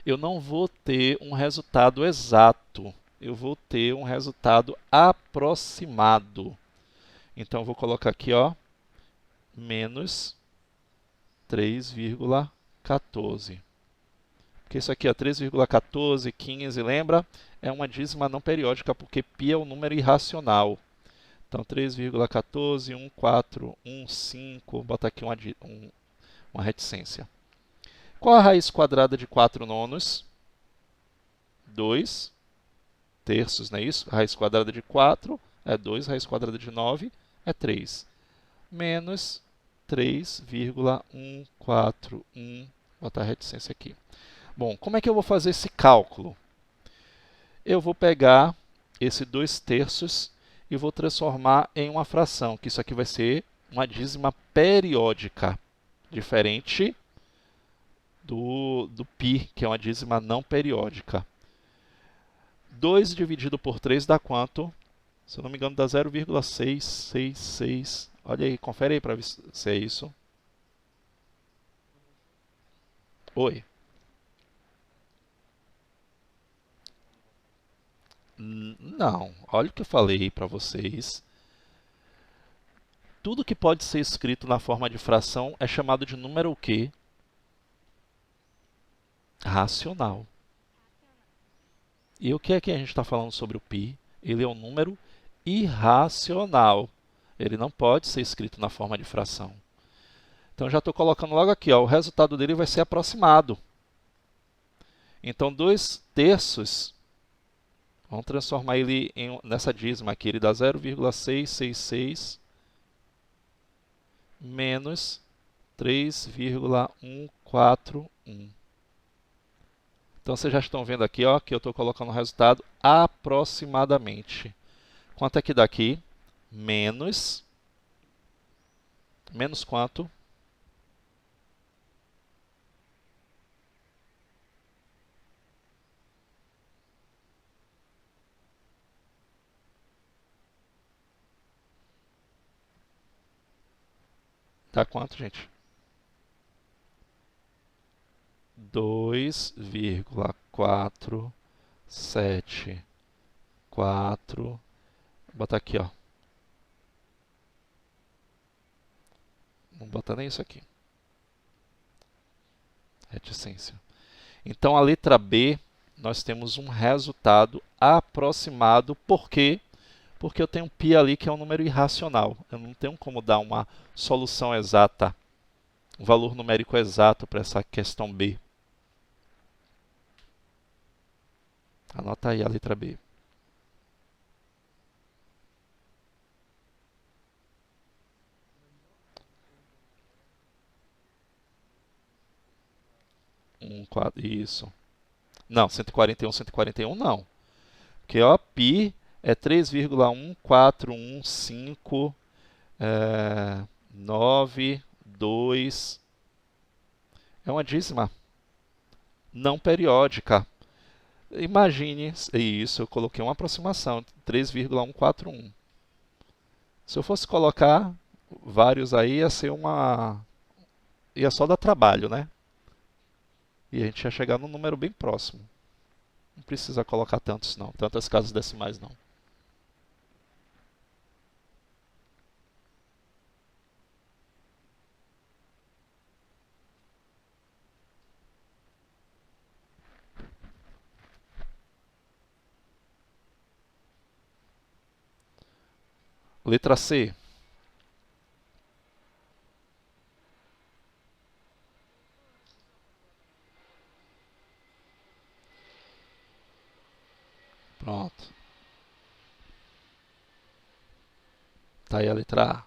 Eu não vou ter um resultado exato, eu vou ter um resultado aproximado. Então, eu vou colocar aqui, ó, menos 3,14. Porque isso aqui, 3,14, 15, lembra? É uma dízima não periódica, porque π é um número irracional. Então, 3,14, 1,415, vou botar aqui uma reticência. Qual a raiz quadrada de 4 nonos? 2 terços, não é isso? A raiz quadrada de 4 é 2, raiz quadrada de 9 é 3. Menos 3,141, vou botar a reticência aqui. Bom, como é que eu vou fazer esse cálculo? Eu vou pegar esse 2 terços e vou transformar em uma fração, que isso aqui vai ser uma dízima periódica, diferente do π, que é uma dízima não periódica. 2 dividido por 3 dá quanto? Se eu não me engano, dá 0,666. Olha aí, confere aí para ver se é isso. Oi. Não, olha o que eu falei para vocês. Tudo que pode ser escrito na forma de fração é chamado de número o quê? Racional. E o que é que a gente está falando sobre o π? Ele é um número irracional. Ele não pode ser escrito na forma de fração. Então, já estou colocando logo aqui, ó, o resultado dele vai ser aproximado. Então, 2/3, vamos transformar ele nessa dízima aqui. Ele dá 0,666 menos 3,141. Então, vocês já estão vendo aqui, ó, que eu estou colocando o resultado aproximadamente. Quanto é que dá aqui? Menos quanto? Dá quanto, gente? 2,474. Vou botar aqui, ó. Não botar nem isso aqui. Reticência. Então, a letra B, nós temos um resultado aproximado. Por quê? Porque eu tenho um π ali que é um número irracional. Eu não tenho como dar uma solução exata, um valor numérico exato para essa questão B. Anota aí a letra B. Isso. Não, 141 não. Porque ó, π é 3,14159,2. É uma dízima não periódica. Imagine isso, eu coloquei uma aproximação, 3,141. Se eu fosse colocar vários aí, ia só dar trabalho, né? E a gente ia chegar num número bem próximo. Não precisa colocar tantos não, tantas casas decimais não. Letra C. Pronto. Tá aí a letra A.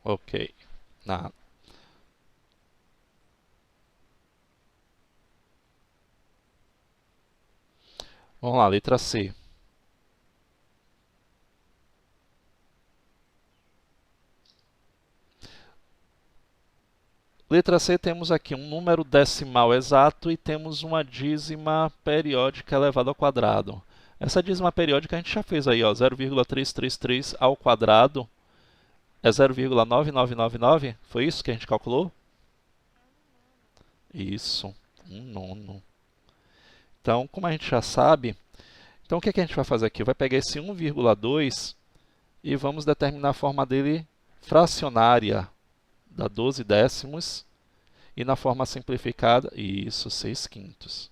Ok. Nada. Vamos lá, letra C. Letra C, temos aqui um número decimal exato e temos uma dízima periódica elevada ao quadrado. Essa dízima periódica a gente já fez aí, ó, 0,333 ao quadrado é 0,9999? Foi isso que a gente calculou? Isso, 1/9. Então, como a gente já sabe, então o que é que a gente vai fazer aqui? Vai pegar esse 1,2 e vamos determinar a forma dele fracionária. Dá 12 décimos. E na forma simplificada, isso, 6/5.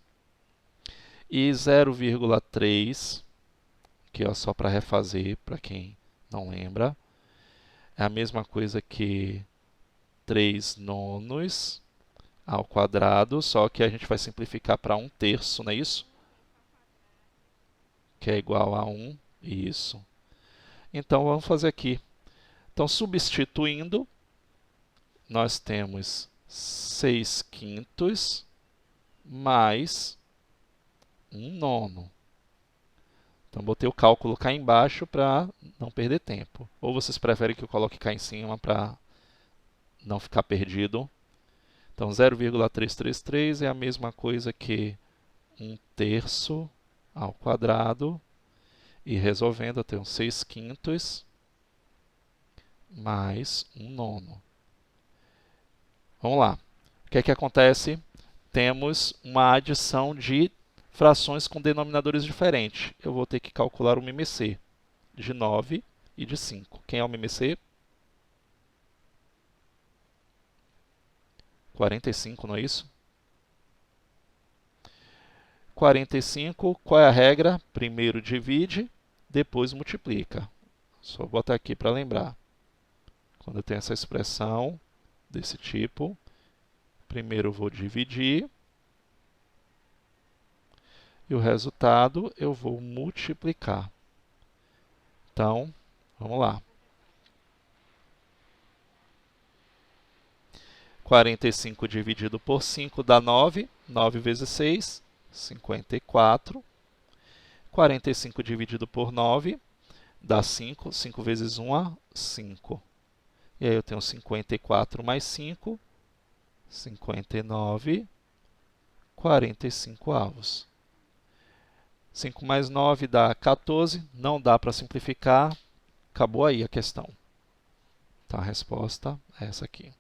E 0,3, que é só para refazer, para quem não lembra, é a mesma coisa que 3/9 ao quadrado, só que a gente vai simplificar para 1/3, não é isso? Que é igual a 1, isso. Então, vamos fazer aqui. Então, substituindo, nós temos 6/5 mais 1/9. Então, botei o cálculo cá embaixo para não perder tempo. Ou vocês preferem que eu coloque cá em cima para não ficar perdido? Então, 0,333 é a mesma coisa que 1/3 ao quadrado. E resolvendo, eu tenho 6/5 mais 1/9. Vamos lá. O que é que acontece? Temos uma adição de frações com denominadores diferentes. Eu vou ter que calcular o MMC de 9 e de 5. Quem é o MMC? 45, não é isso? 45, qual é a regra? Primeiro divide, depois multiplica. Só botar aqui para lembrar. Quando eu tenho essa expressão desse tipo, primeiro eu vou dividir e o resultado eu vou multiplicar. Então, vamos lá. 45 dividido por 5 dá 9. 9 vezes 6, 54. 45 dividido por 9 dá 5. 5 vezes 1, 5. E aí eu tenho 54 mais 5, 59, 45 avos. 5 mais 9 dá 14. Não dá para simplificar. Acabou aí a questão. Então, a resposta é essa aqui.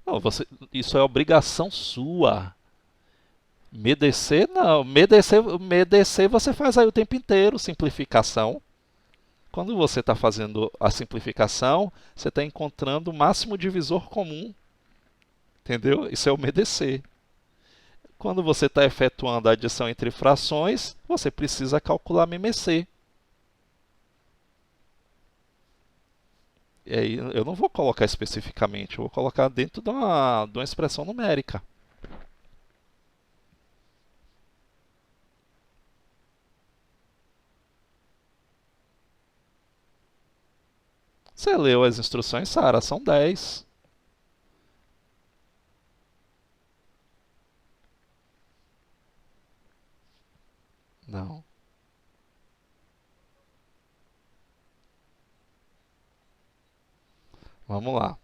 Não, isso é obrigação sua. MEDC não. MEDC você faz aí o tempo inteiro, simplificação. Quando você está fazendo a simplificação, você está encontrando o máximo divisor comum. Entendeu? Isso é o MEDC. Quando você está efetuando a adição entre frações, você precisa calcular MMC. E aí, eu não vou colocar especificamente, eu vou colocar dentro de uma expressão numérica. Você leu as instruções, Sara? São 10. Não. Vamos lá.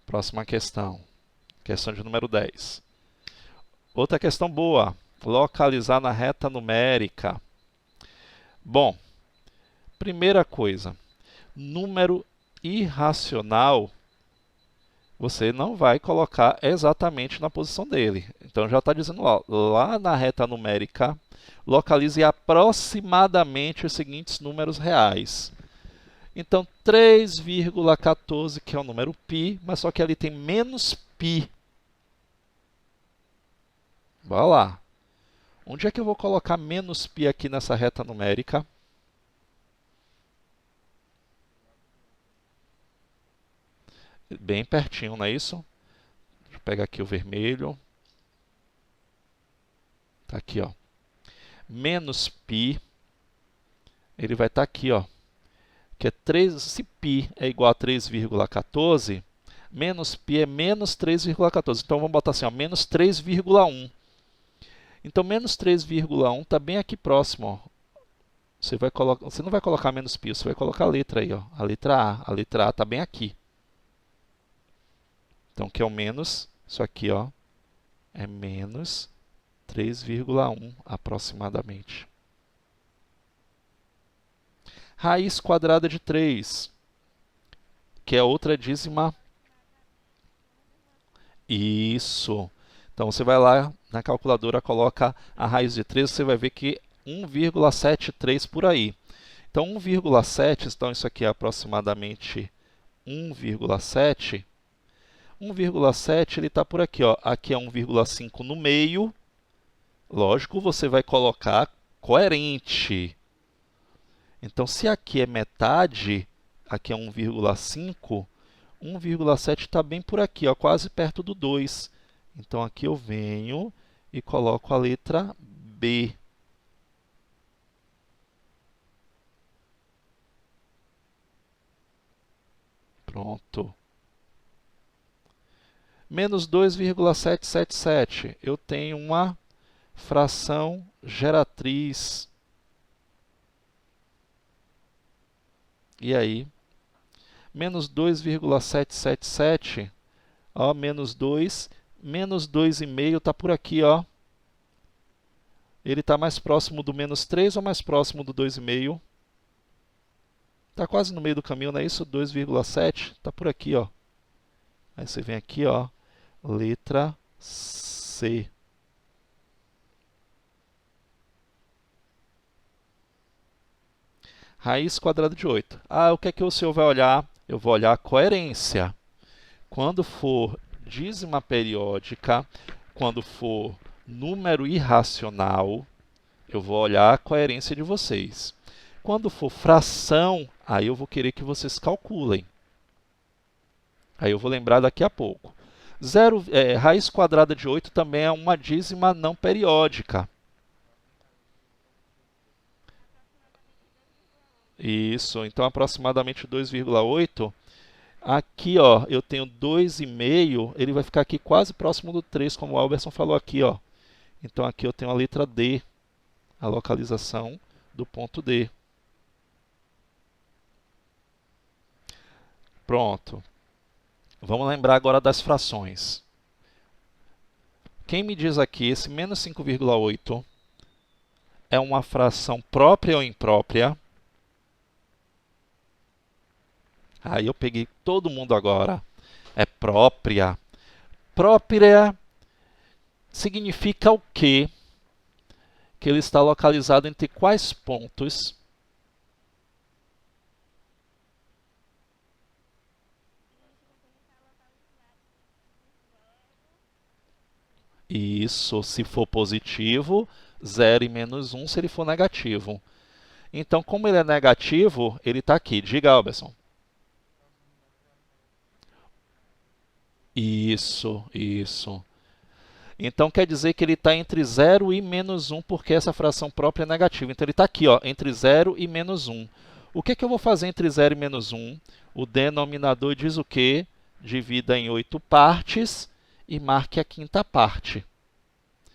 Próxima questão. Questão de número 10. Outra questão boa. Localizar na reta numérica. Bom, primeira coisa. Número irracional, você não vai colocar exatamente na posição dele. Então, já está dizendo lá na reta numérica, localize aproximadamente os seguintes números reais. Então, 3,14, que é o número π, mas só que ali tem menos π. Bora lá. Onde é que eu vou colocar menos π aqui nessa reta numérica? Bem pertinho, não é isso? Deixa eu pegar aqui o vermelho. Está aqui, ó. Menos π, ele vai estar aqui, ó. Que é 3, se π é igual a 3,14, menos π é menos 3,14. Então, vamos botar assim, ó, menos 3,1. Então, menos 3,1 está bem aqui próximo, ó. Você não vai colocar menos π, você vai colocar a letra aí, ó. A letra A. A letra A está bem aqui. Então, que é o menos, isso aqui, ó, é menos 3,1 aproximadamente. Raiz quadrada de 3, que é outra dízima. Isso. Então, você vai lá na calculadora, coloca a raiz de 3, você vai ver que 1,73 por aí. Então, 1,7, então isso aqui é aproximadamente 1,7. 1,7 ele está por aqui, ó. Aqui é 1,5 no meio. Lógico, você vai colocar coerente. Então, se aqui é metade, aqui é 1,5, 1,7 está bem por aqui, ó, quase perto do 2. Então, aqui eu venho e coloco a letra B. Pronto. Menos 2,777. Eu tenho uma fração geratriz E aí? Menos 2,777, ó, menos 2, menos 2,5 está por aqui, ó. Ele está mais próximo do menos 3 ou mais próximo do 2,5? Está quase no meio do caminho, não é isso? 2,7 está por aqui, ó. Aí você vem aqui, ó, letra C. Raiz quadrada de 8. Ah, o que é que o senhor vai olhar? Eu vou olhar a coerência. Quando for dízima periódica, quando for número irracional, eu vou olhar a coerência de vocês. Quando for fração, aí eu vou querer que vocês calculem. Aí eu vou lembrar daqui a pouco. Raiz quadrada de 8 também é uma dízima não periódica. Isso, então aproximadamente 2,8. Aqui, ó, eu tenho 2,5, ele vai ficar aqui quase próximo do 3, como o Alberson falou aqui, ó. Então aqui eu tenho a letra D, a localização do ponto D. Pronto. Vamos lembrar agora das frações. Quem me diz aqui, esse menos 5,8 é uma fração própria ou imprópria? Aí eu peguei todo mundo agora. É própria. Própria significa o quê? Que ele está localizado entre quais pontos? Isso, se for positivo, 0 e menos 1 se ele for negativo. Então, como ele é negativo, ele está aqui. Diga, Alberson. Isso. Então, quer dizer que ele está entre 0 e menos 1, porque essa fração própria é negativa. Então, ele está aqui, ó, entre 0 e menos 1. O que eu vou fazer entre 0 e menos 1? O denominador diz o quê? Divida em 8 partes e marque a quinta parte.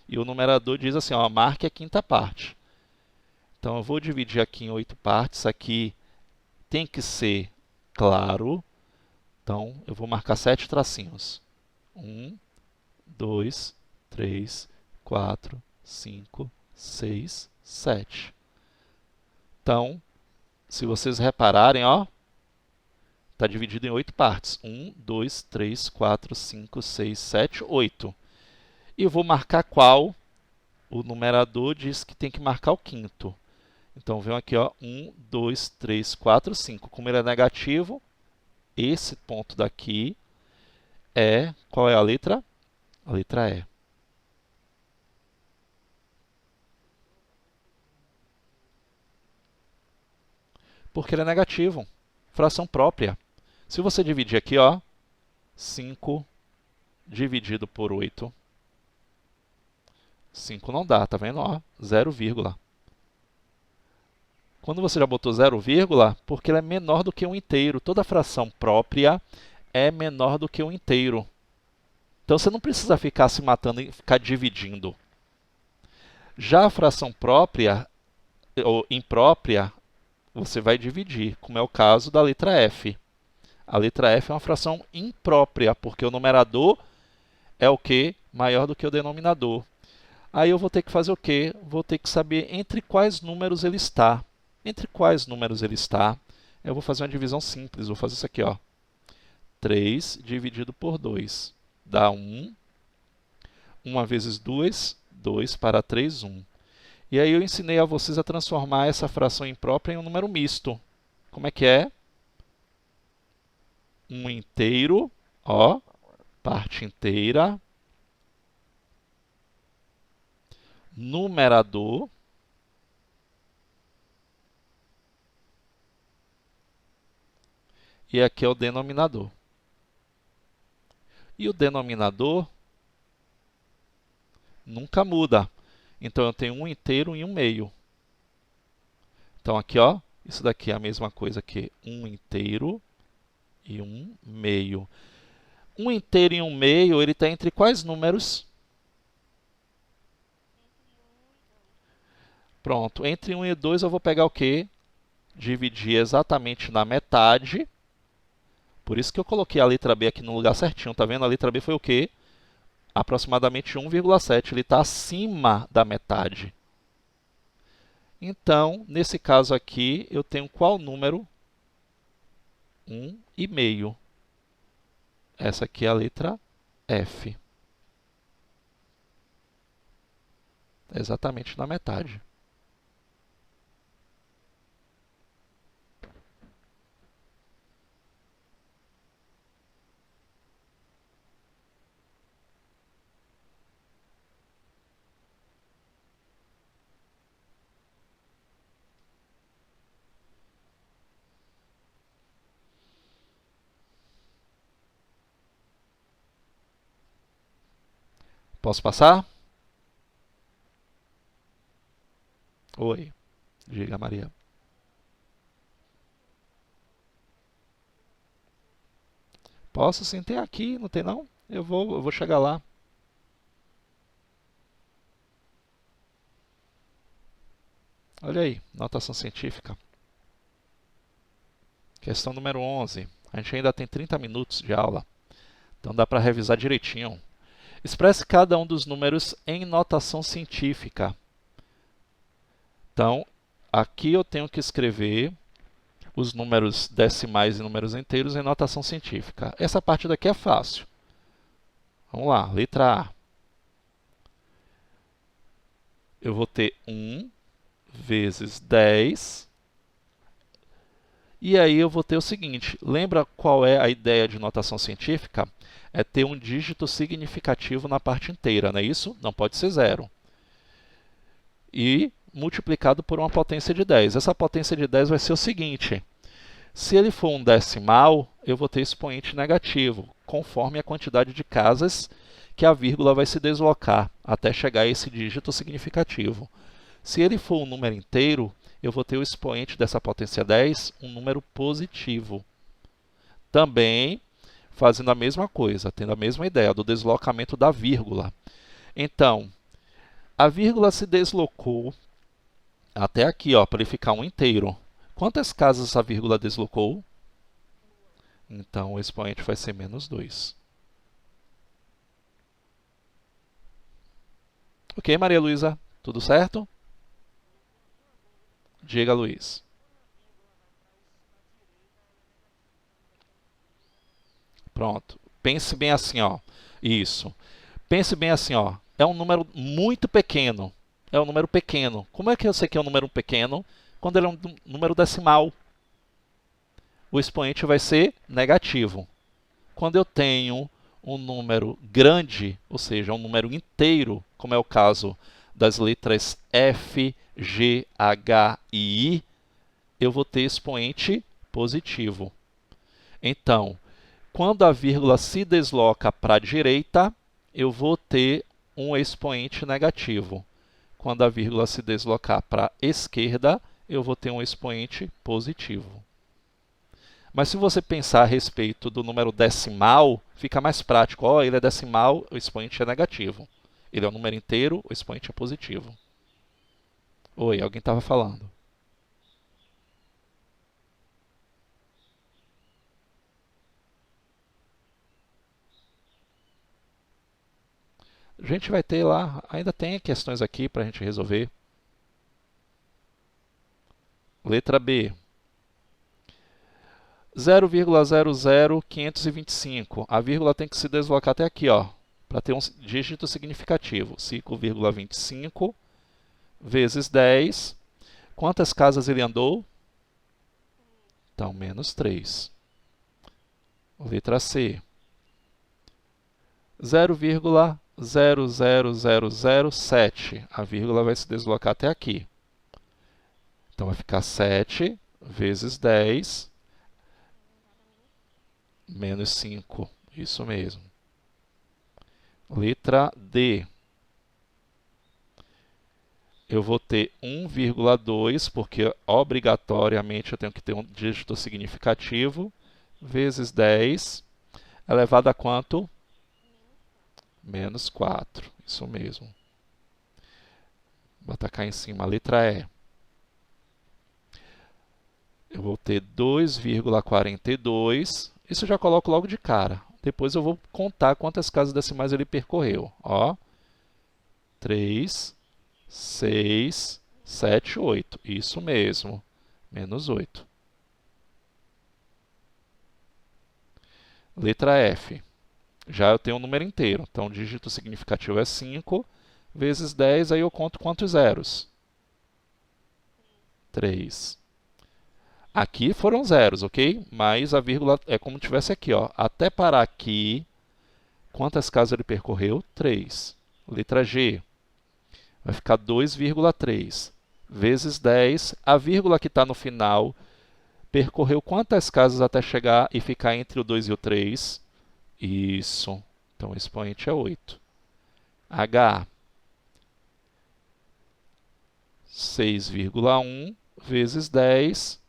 E o numerador diz assim, ó, marque a quinta parte. Então, eu vou dividir aqui em 8 partes. Aqui tem que ser claro. Então, eu vou marcar 7 tracinhos. 1, 2, 3, 4, 5, 6, 7. Então, se vocês repararem, ó, está dividido em 8 partes. 1, 2, 3, 4, 5, 6, 7, 8. E eu vou marcar qual? O numerador diz que tem que marcar o quinto. Então, venho aqui, ó, 1, 2, 3, 4, 5. Como ele é negativo, esse ponto daqui é... Qual é a letra? A letra E. Porque ele é negativo. Fração própria. Se você dividir aqui, ó, 5 dividido por 8, 5 não dá, tá vendo? Ó, 0, quando você já botou 0, porque ele é menor do que um inteiro. Toda fração própria é menor do que um inteiro. Então, você não precisa ficar se matando e ficar dividindo. Já a fração própria ou imprópria, você vai dividir, como é o caso da letra F. A letra F é uma fração imprópria, porque o numerador é o quê? Maior do que o denominador. Aí eu vou ter que fazer o quê? Vou ter que saber entre quais números ele está. Entre quais números ele está? Eu vou fazer uma divisão simples. Vou fazer isso aqui, ó. 3 dividido por 2 dá 1. 1 vezes 2, 2 para 3, 1. E aí eu ensinei a vocês a transformar essa fração imprópria em um número misto. Como é que é? 1 inteiro, ó, parte inteira, numerador, e aqui é o denominador. E o denominador nunca muda. Então, eu tenho 1 inteiro e 1 meio. Então, aqui, ó, isso daqui é a mesma coisa que 1 inteiro e 1 meio. 1 inteiro e 1 meio, ele está entre quais números? Pronto, entre 1 e 2 eu vou pegar o quê? dividir exatamente na metade. Por isso que eu coloquei a letra B aqui no lugar certinho. Tá vendo? A letra B foi o quê? Aproximadamente 1,7. Ele está acima da metade. Então, nesse caso aqui, eu tenho qual número? 1,5. Essa aqui é a letra F. Exatamente na metade. Posso passar? Oi, diga, Maria. Posso sim, tem aqui, não tem não? Eu vou chegar lá. Olha aí, notação científica. Questão número 11. A gente ainda tem 30 minutos de aula, então dá para revisar direitinho. Expresse cada um dos números em notação científica. Então, aqui eu tenho que escrever os números decimais e números inteiros em notação científica. Essa parte daqui é fácil. Vamos lá, letra A. Eu vou ter 1 vezes 10. E aí eu vou ter o seguinte, lembra qual é a ideia de notação científica? É ter um dígito significativo na parte inteira, não é isso? Não pode ser zero. E multiplicado por uma potência de 10. Essa potência de 10 vai ser o seguinte, se ele for um decimal, eu vou ter expoente negativo, conforme a quantidade de casas que a vírgula vai se deslocar até chegar a esse dígito significativo. Se ele for um número inteiro, eu vou ter o expoente dessa potência 10, um número positivo. Também fazendo a mesma coisa, tendo a mesma ideia do deslocamento da vírgula. Então, a vírgula se deslocou até aqui, para ele ficar um inteiro. Quantas casas essa vírgula deslocou? Então, o expoente vai ser menos 2. Ok, Maria Luísa? Tudo certo? Diga, Luiz. Pronto. Pense bem assim, ó. Isso. Pense bem assim, ó. É um número muito pequeno. É um número pequeno. Como é que eu sei que é um número pequeno? Quando ele é um número decimal. O expoente vai ser negativo. Quando eu tenho um número grande, ou seja, um número inteiro, como é o caso das letras F, G, H e I, eu vou ter expoente positivo. Então, quando a vírgula se desloca para a direita, eu vou ter um expoente negativo. Quando a vírgula se deslocar para a esquerda, eu vou ter um expoente positivo. Mas se você pensar a respeito do número decimal, fica mais prático. Ó, ele é decimal, o expoente é negativo. Ele é um número inteiro, o expoente é positivo. Oi, alguém estava falando. A gente vai ter lá, ainda tem questões aqui para a gente resolver. Letra B. 0,00525. A vírgula tem que se deslocar até aqui, para ter um dígito significativo. 5,25 vezes 10. Quantas casas ele andou? Então, menos 3. Letra C. 0,00007. A vírgula vai se deslocar até aqui. Então, vai ficar 7 vezes 10 menos 5. Isso mesmo. Letra D. Eu vou ter 1,2, porque obrigatoriamente eu tenho que ter um dígito significativo, vezes 10, elevado a quanto? Menos 4. Isso mesmo. Vou botar cá em cima a letra E. eu vou ter 2,42. Isso eu já coloco logo de cara. Depois eu vou contar quantas casas decimais ele percorreu. Ó, 3, 6, 7, 8. Isso mesmo, menos 8. Letra F. Já eu tenho um número inteiro. Então, o dígito significativo é 5 vezes 10. Aí eu conto quantos zeros? 3. Aqui foram zeros, ok? Mas a vírgula é como se tivesse aqui, ó. Até parar aqui, quantas casas ele percorreu? 3. Letra G. Vai ficar 2,3 vezes 10. A vírgula que está no final percorreu quantas casas até chegar e ficar entre o 2 e o 3? Isso. Então, o expoente é 8. H. 6,1 vezes 10.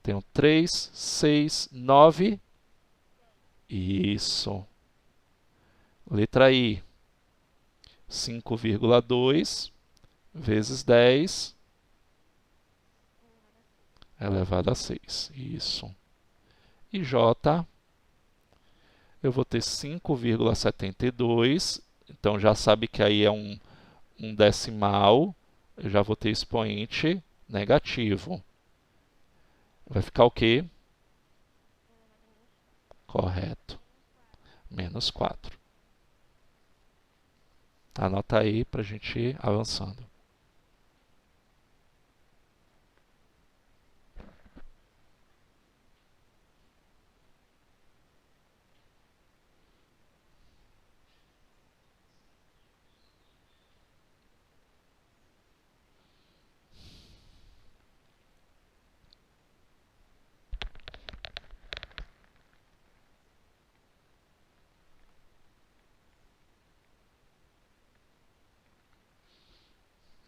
Tenho 3, 6, 9. Isso. Letra I. 5,2 vezes 10 elevado a 6. Isso. E J, eu vou ter 5,72. Então, já sabe que aí é um decimal. Eu já vou ter expoente negativo. Vai ficar o quê? Correto. Menos 4. Anota aí para a gente ir avançando.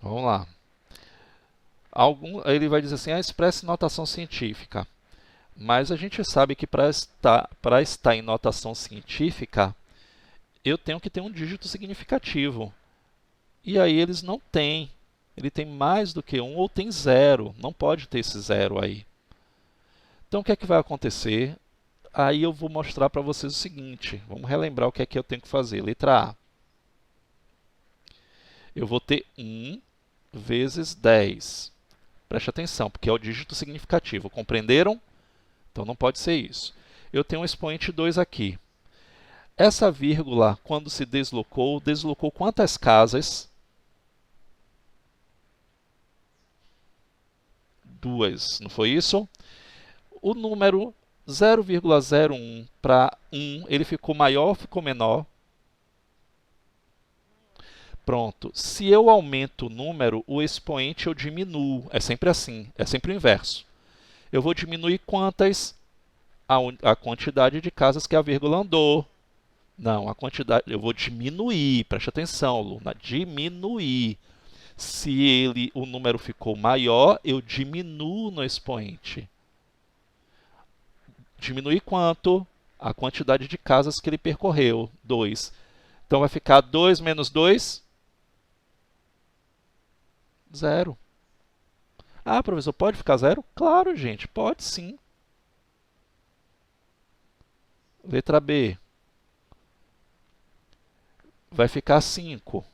Vamos lá. Ele vai dizer assim, expresse notação científica. Mas a gente sabe que para estar em notação científica, eu tenho que ter um dígito significativo. E aí eles não têm. Ele tem mais do que 1 ou tem 0. Não pode ter esse 0 aí. Então, o que é que vai acontecer? Aí eu vou mostrar para vocês o seguinte. Vamos relembrar o que é que eu tenho que fazer. Letra A. Eu vou ter 1 vezes 10. Preste atenção, porque é o dígito significativo. Compreenderam? Então, não pode ser isso. Eu tenho um expoente 2 aqui. Essa vírgula, quando se deslocou quantas casas? 2, não foi isso? O número 0,01 para 1, ele ficou maior ou ficou menor? Pronto. Se eu aumento o número, o expoente eu diminuo. É sempre assim, é sempre o inverso. Eu vou diminuir quantas? A quantidade de casas que a vírgula andou. Não, a quantidade, eu vou diminuir, preste atenção, Luna, diminuir. Se o número ficou maior, eu diminuo no expoente. Diminuir quanto? A quantidade de casas que ele percorreu, 2. Então, vai ficar 2 menos 2? 0. Ah, professor, pode ficar 0? Claro, gente, pode sim. Letra B. Vai ficar 5.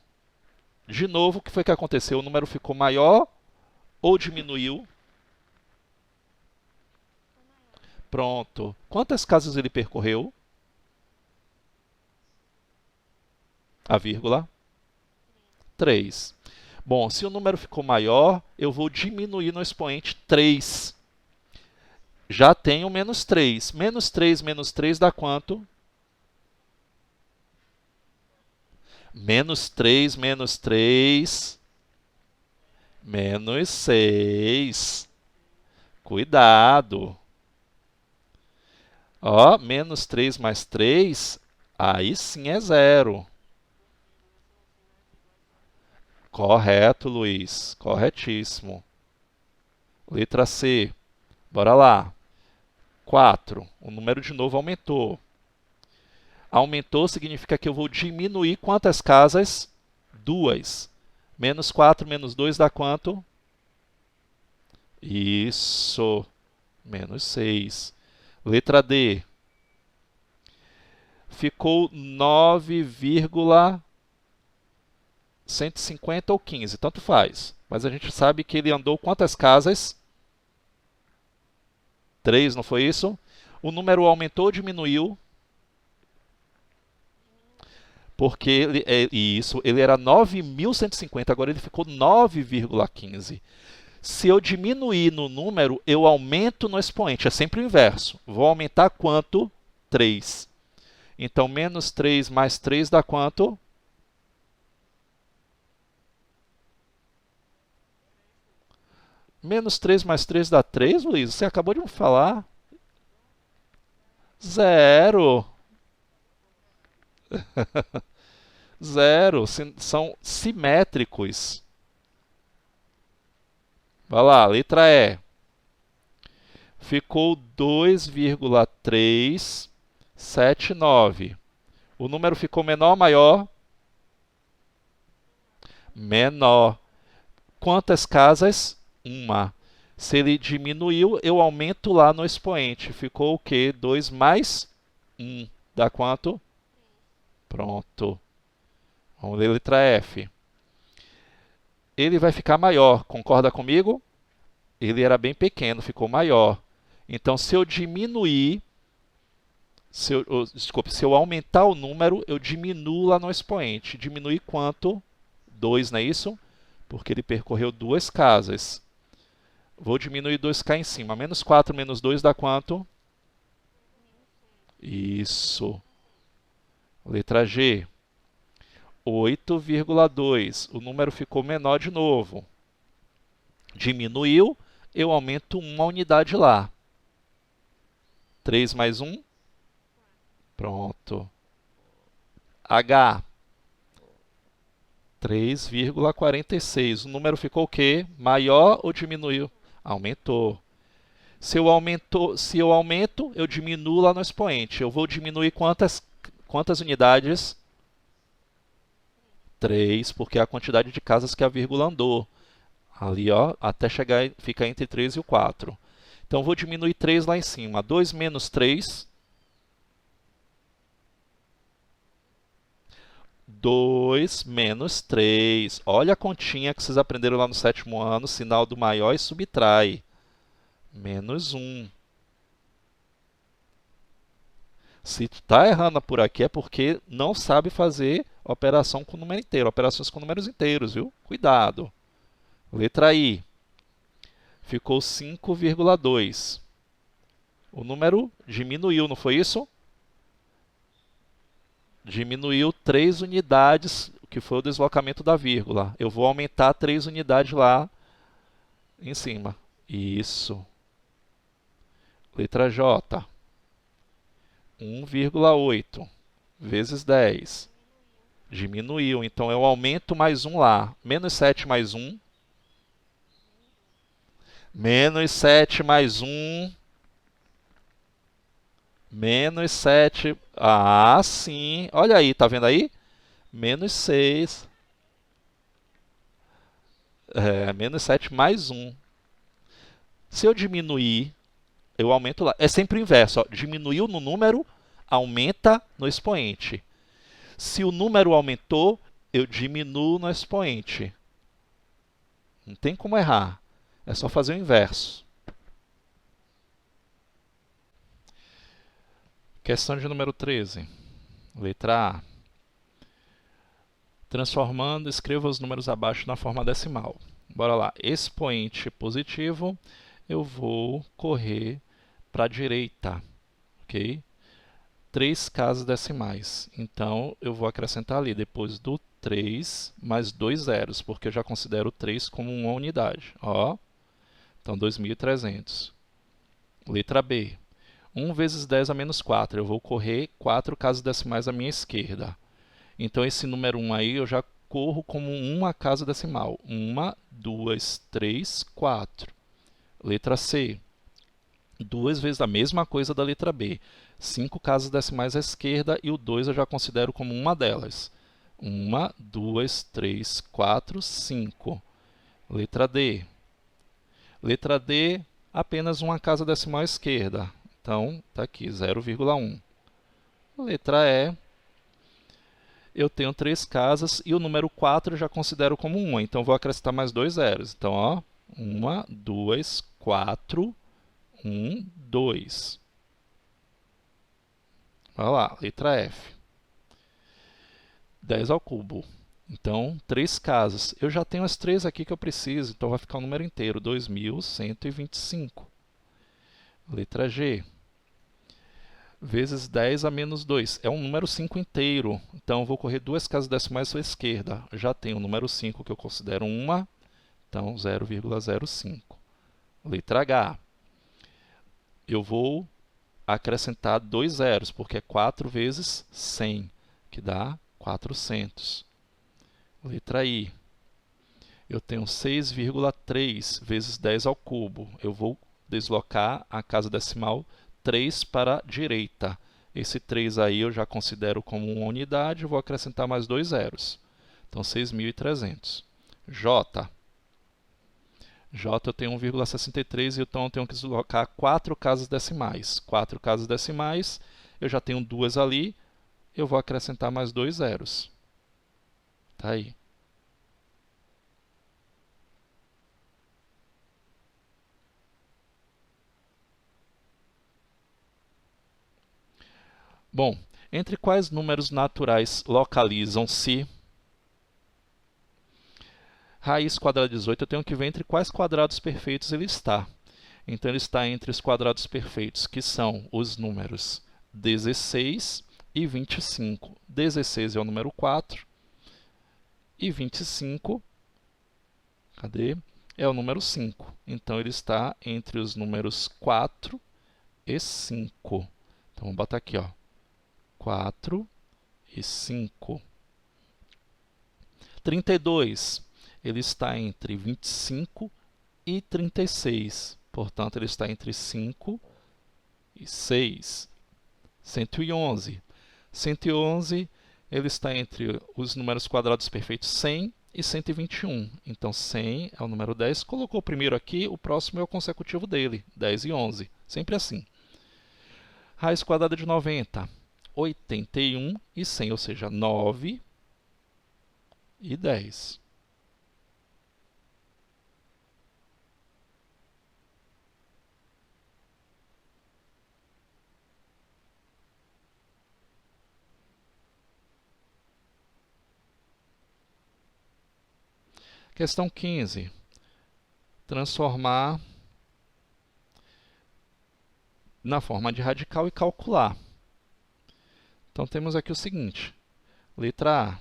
De novo, o que foi que aconteceu? O número ficou maior ou diminuiu? Pronto. Quantas casas ele percorreu? A vírgula? 3. Bom, se o número ficou maior, eu vou diminuir no expoente 3. Já tenho menos 3. Menos 3 menos 3 dá quanto? Menos 3 menos 3, menos 6. Cuidado. Ó, menos 3 mais 3, aí sim é 0. Correto, Luiz. Corretíssimo. Letra C. Bora lá. 4. O número de novo aumentou. Aumentou significa que eu vou diminuir quantas casas? 2. Menos 4 menos 2 dá quanto? Isso. menos 6. Letra D. Ficou 9,150 ou 15, tanto faz. Mas a gente sabe que ele andou quantas casas? 3, não foi isso? O número aumentou ou diminuiu? Porque ele era 9.150, agora ele ficou 9,15. Se eu diminuir no número, eu aumento no expoente. É sempre o inverso. Vou aumentar quanto? 3. Então, menos 3 mais 3 dá quanto? Menos 3 mais 3 dá 3, Luiz? Você acabou de me falar. 0. 0. São simétricos. Vai lá, letra E. Ficou 2,379. O número ficou menor ou maior? Menor. Quantas casas? Uma. Se ele diminuiu, eu aumento lá no expoente. Ficou o quê? 2 mais 1. Dá quanto? Pronto. Vamos ler a letra F. Ele vai ficar maior. Concorda comigo? Ele era bem pequeno, ficou maior. Então, se eu diminuir, se eu aumentar o número, eu diminuo lá no expoente. Diminuir quanto? 2, não é isso? Porque ele percorreu 2 casas. Vou diminuir 2 cá em cima. Menos 4 menos 2 dá quanto? Isso. Letra G. 8,2. O número ficou menor de novo. Diminuiu, eu aumento uma unidade lá. 3 mais 1. Pronto. H. 3,46. O número ficou o quê? Maior ou diminuiu? Aumentou. Se eu aumento, eu diminuo lá no expoente. Eu vou diminuir quantas unidades? 3, porque é a quantidade de casas que a vírgula andou. Ali, ó, até ficar entre 3 e o 4. Então, vou diminuir 3 lá em cima. 2 menos 3. 2 menos 3. Olha a continha que vocês aprenderam lá no 7º ano, sinal do maior e subtrai. Menos 1. Se tu está errando por aqui é porque não sabe fazer operação com número inteiro, operações com números inteiros, viu? Cuidado. Letra I. Ficou 5,2. O número diminuiu, não foi isso? Diminuiu 3 unidades, que foi o deslocamento da vírgula. Eu vou aumentar 3 unidades lá em cima. Isso. Letra J. 1,8 vezes 10. Diminuiu, então eu aumento mais 1 lá. Menos 7 mais 1. Menos 7 mais 1. Menos 7. Ah, sim. Olha aí, tá vendo aí? Menos 6. Menos 7 mais 1. Se eu diminuir, eu aumento lá. É sempre o inverso. Ó. Diminuiu no número, aumenta no expoente. Se o número aumentou, eu diminuo no expoente. Não tem como errar. É só fazer o inverso. Questão de número 13. Letra A. Transformando, escreva os números abaixo na forma decimal. Bora lá. Expoente positivo, eu vou correr para a direita. Ok? 3 casas decimais. Então, eu vou acrescentar ali, depois do 3, mais 2 zeros, porque eu já considero 3 como uma unidade. Ó. Então, 2.300. Letra B. 1 vezes 10 a menos 4. Eu vou correr 4 casas decimais à minha esquerda. Então, esse número 1 aí, eu já corro como uma casa decimal. 1, 2, 3, 4. Letra C. 2 vezes a mesma coisa da letra B. 5 casas decimais à esquerda e o 2 eu já considero como uma delas. 1, 2, 3, 4, 5. Letra D. Letra D, apenas uma casa decimal à esquerda. Então, está aqui, 0,1. Letra E, eu tenho 3 casas e o número 4 eu já considero como 1. Então, vou acrescentar mais 2 zeros. Então, ó, 1, 2, 4, 1, 2. Olha lá, letra F. 10 ao cubo. Então, 3 casas. Eu já tenho as 3 aqui que eu preciso, então vai ficar o número inteiro, 2.125. Letra G. Vezes 10 a menos 2. É um número 5 inteiro. Então, eu vou correr 2 casas decimais à esquerda. Já tenho o número 5, que eu considero 1. Então, 0,05. Letra H. Eu vou acrescentar 2 zeros, porque é 4 vezes 100, que dá 400. Letra I. Eu tenho 6,3 vezes 10 ao cubo. Eu vou deslocar a casa decimal 3 para a direita. Esse 3 aí eu já considero como uma unidade, eu vou acrescentar mais 2 zeros. Então, 6.300. J. J eu tenho 1,63, então eu tenho que deslocar 4 casas decimais. 4 casas decimais, eu já tenho 2 ali, eu vou acrescentar mais 2 zeros. Tá aí. Bom, entre quais números naturais localizam-se? Raiz quadrada de 18, eu tenho que ver entre quais quadrados perfeitos ele está. Então, ele está entre os quadrados perfeitos, que são os números 16 e 25. 16 é o número 4 e 25, cadê? É o número 5. Então, ele está entre os números 4 e 5. Então, vamos botar aqui, ó, 4 e 5. 32, ele está entre 25 e 36. Portanto, ele está entre 5 e 6. 111. 111, ele está entre os números quadrados perfeitos 100 e 121. Então, 100 é o número 10. Colocou o primeiro aqui, o próximo é o consecutivo dele, 10 e 11. Sempre assim. Raiz quadrada de 90, 81 e 100, ou seja, 9 e 10. Questão 15. Transformar na forma de radical e calcular. Então, temos aqui o seguinte. Letra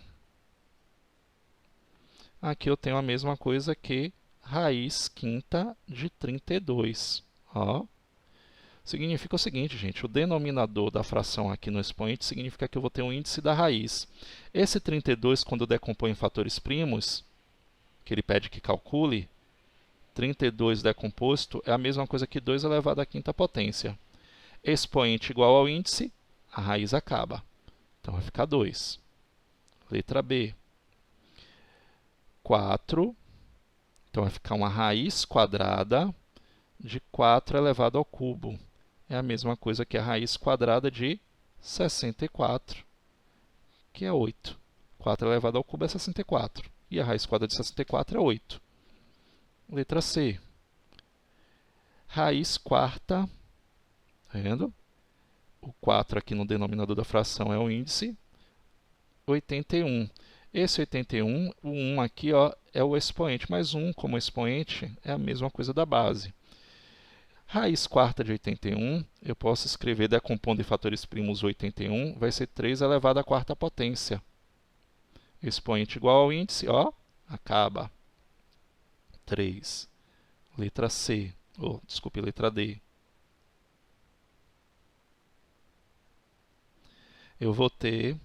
A. Aqui eu tenho a mesma coisa que raiz quinta de 32. Ó. Significa o seguinte, gente. O denominador da fração aqui no expoente significa que eu vou ter um índice da raiz. Esse 32, quando eu decomponho em fatores primos, que ele pede que calcule, 32 decomposto é a mesma coisa que 2 elevado à quinta potência. Expoente igual ao índice, a raiz acaba. Então, vai ficar 2. Letra B. 4. Então, vai ficar uma raiz quadrada de 4 elevado ao cubo. É a mesma coisa que a raiz quadrada de 64, que é 8. 4 elevado ao cubo é 64. E a raiz quadrada de 64 é 8. Letra C. Raiz quarta, tá vendo? O 4 aqui no denominador da fração é o índice, 81. Esse 81, o 1 aqui, ó, é o expoente, mas 1 como expoente é a mesma coisa da base. Raiz quarta de 81, eu posso escrever decompondo em fatores primos 81, vai ser 3 elevado à quarta potência. Expoente igual ao índice, ó, acaba. 3. Letra C, desculpe, letra D. Eu vou ter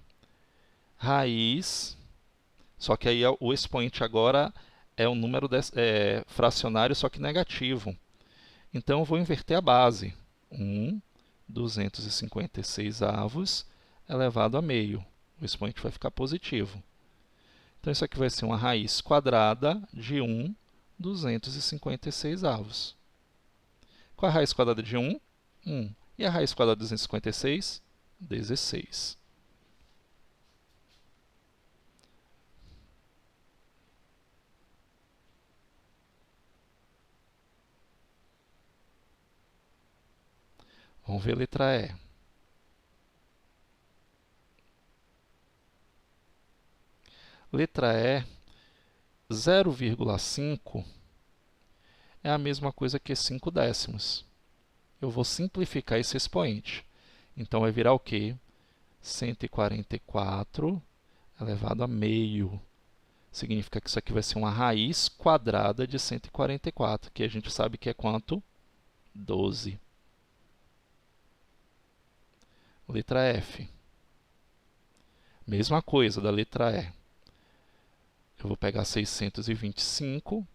raiz, só que aí o expoente agora é um número fracionário, só que negativo. Então, eu vou inverter a base. 256 avos elevado a meio. O expoente vai ficar positivo. Então, isso aqui vai ser uma raiz quadrada de 256 avos. Com a raiz quadrada de 1, 1. E a raiz quadrada de 256? 16. Vamos ver a letra E. Letra E, 0,5 é a mesma coisa que 5 décimos. Eu vou simplificar esse expoente. Então, vai virar o quê? 144 elevado a meio. Significa que isso aqui vai ser uma raiz quadrada de 144, que a gente sabe que é quanto? 12. Letra F. Mesma coisa da letra E. Eu vou pegar 625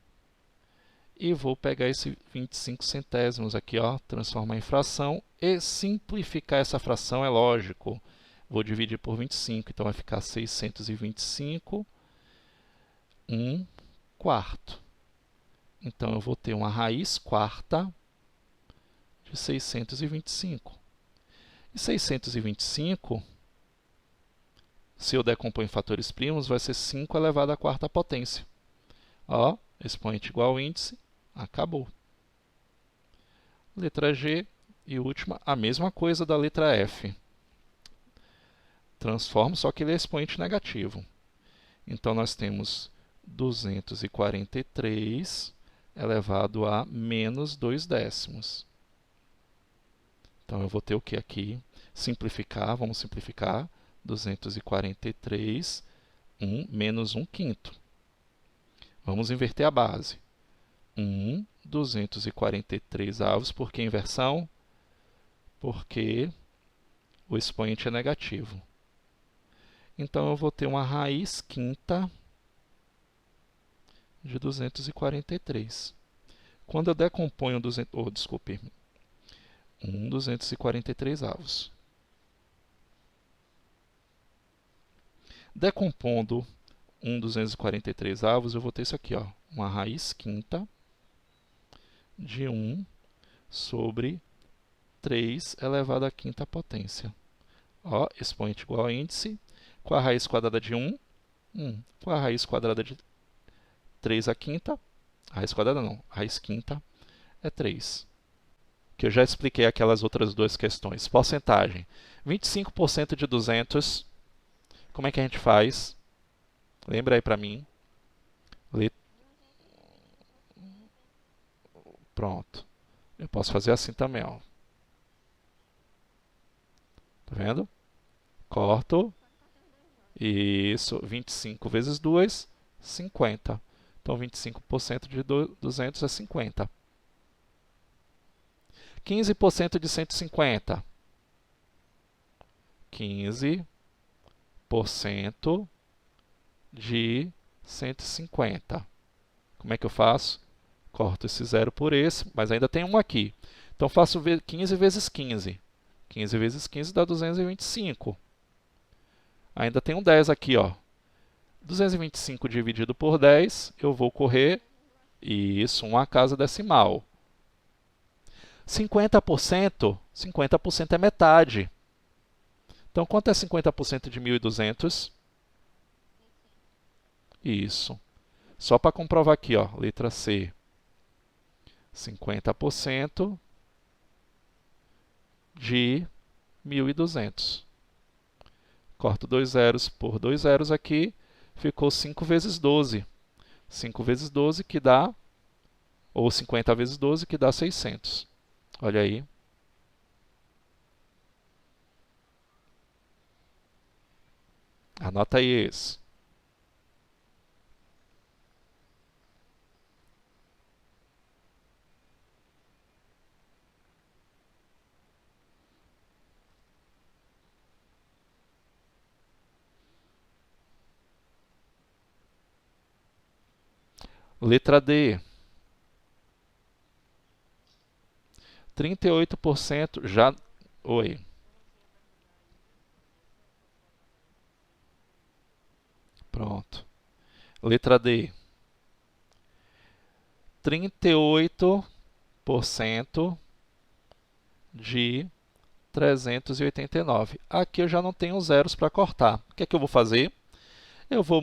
e vou pegar esse 25 centésimos aqui, ó, transformar em fração e simplificar essa fração, é lógico. Vou dividir por 25, então vai ficar 625, 1 quarto. Então, eu vou ter uma raiz quarta de 625. E 625, se eu decompor em fatores primos, vai ser 5 elevado à quarta potência. Ó, expoente igual ao índice, acabou. Letra G e última, a mesma coisa da letra F. Transformo, só que ele é expoente negativo. Então, nós temos 243 elevado a menos 2 décimos. Então, eu vou ter o que aqui? Simplificar, vamos simplificar. 243, 1 menos 1 quinto. Vamos inverter a base. 243 avos, por que inversão? Porque o expoente é negativo. Então, eu vou ter uma raiz quinta de 243. Quando eu decomponho 243 avos. Decompondo 243 avos, eu vou ter isso aqui, ó, uma raiz quinta de 1 sobre 3 elevado à quinta potência. Ó, expoente igual a índice. Com a raiz quadrada de 1, 1. Com a raiz quadrada de 3 à quinta, raiz quadrada não, raiz quinta é 3. Que eu já expliquei aquelas outras duas questões. Porcentagem. 25% de 200. Como é que a gente faz? Lembra aí para mim. Pronto. Eu posso fazer assim também, ó. Tá vendo? Corto. Isso. 25 vezes 2, 50. Então, 25% de 200 é 50. 15% de 150. 15% de 150. Como é que eu faço? Corto esse zero por esse, mas ainda tem um aqui. Então, faço 15 vezes 15. 15 vezes 15 dá 225. Ainda tem um 10 aqui, ó. 225 dividido por 10, eu vou correr, isso, uma casa decimal. 50%, 50% é metade. Então, quanto é 50% de 1.200? Isso. Só para comprovar aqui, ó, letra C. 50% de 1.200. Corto 2 zeros por 2 zeros aqui, ficou 5 vezes 12. 5 vezes 12 que dá, ou 50 vezes 12 que dá 600. Olha aí. Anota aí esse. Letra D. 38% já... Oi. Pronto. Letra D. 38% de 389. Aqui eu já não tenho zeros para cortar. O que é que eu vou fazer? Eu vou...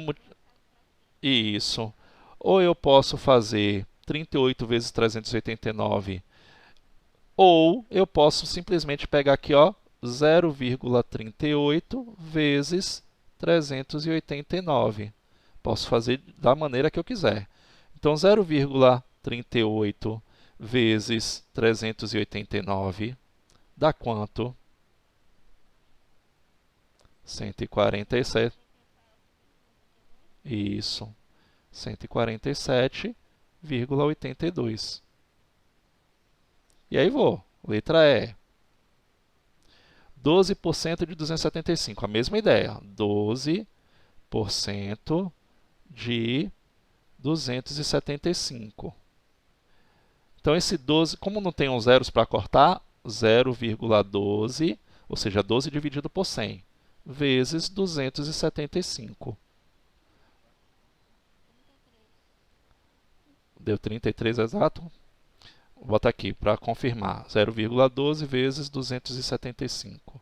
Isso. Ou eu posso fazer 38 vezes 389, ou eu posso simplesmente pegar aqui, ó, 0,38 vezes 389. Posso fazer da maneira que eu quiser. Então, 0,38 vezes 389 dá quanto? 147. Isso. 147,82. E aí vou. Letra E. 12% de 275. A mesma ideia. 12% de 275. Então, esse 12, como não tem uns zeros para cortar, 0,12, ou seja, 12 dividido por 100, vezes 275. Deu 33 exato? Vou botar aqui para confirmar. 0,12 vezes 275.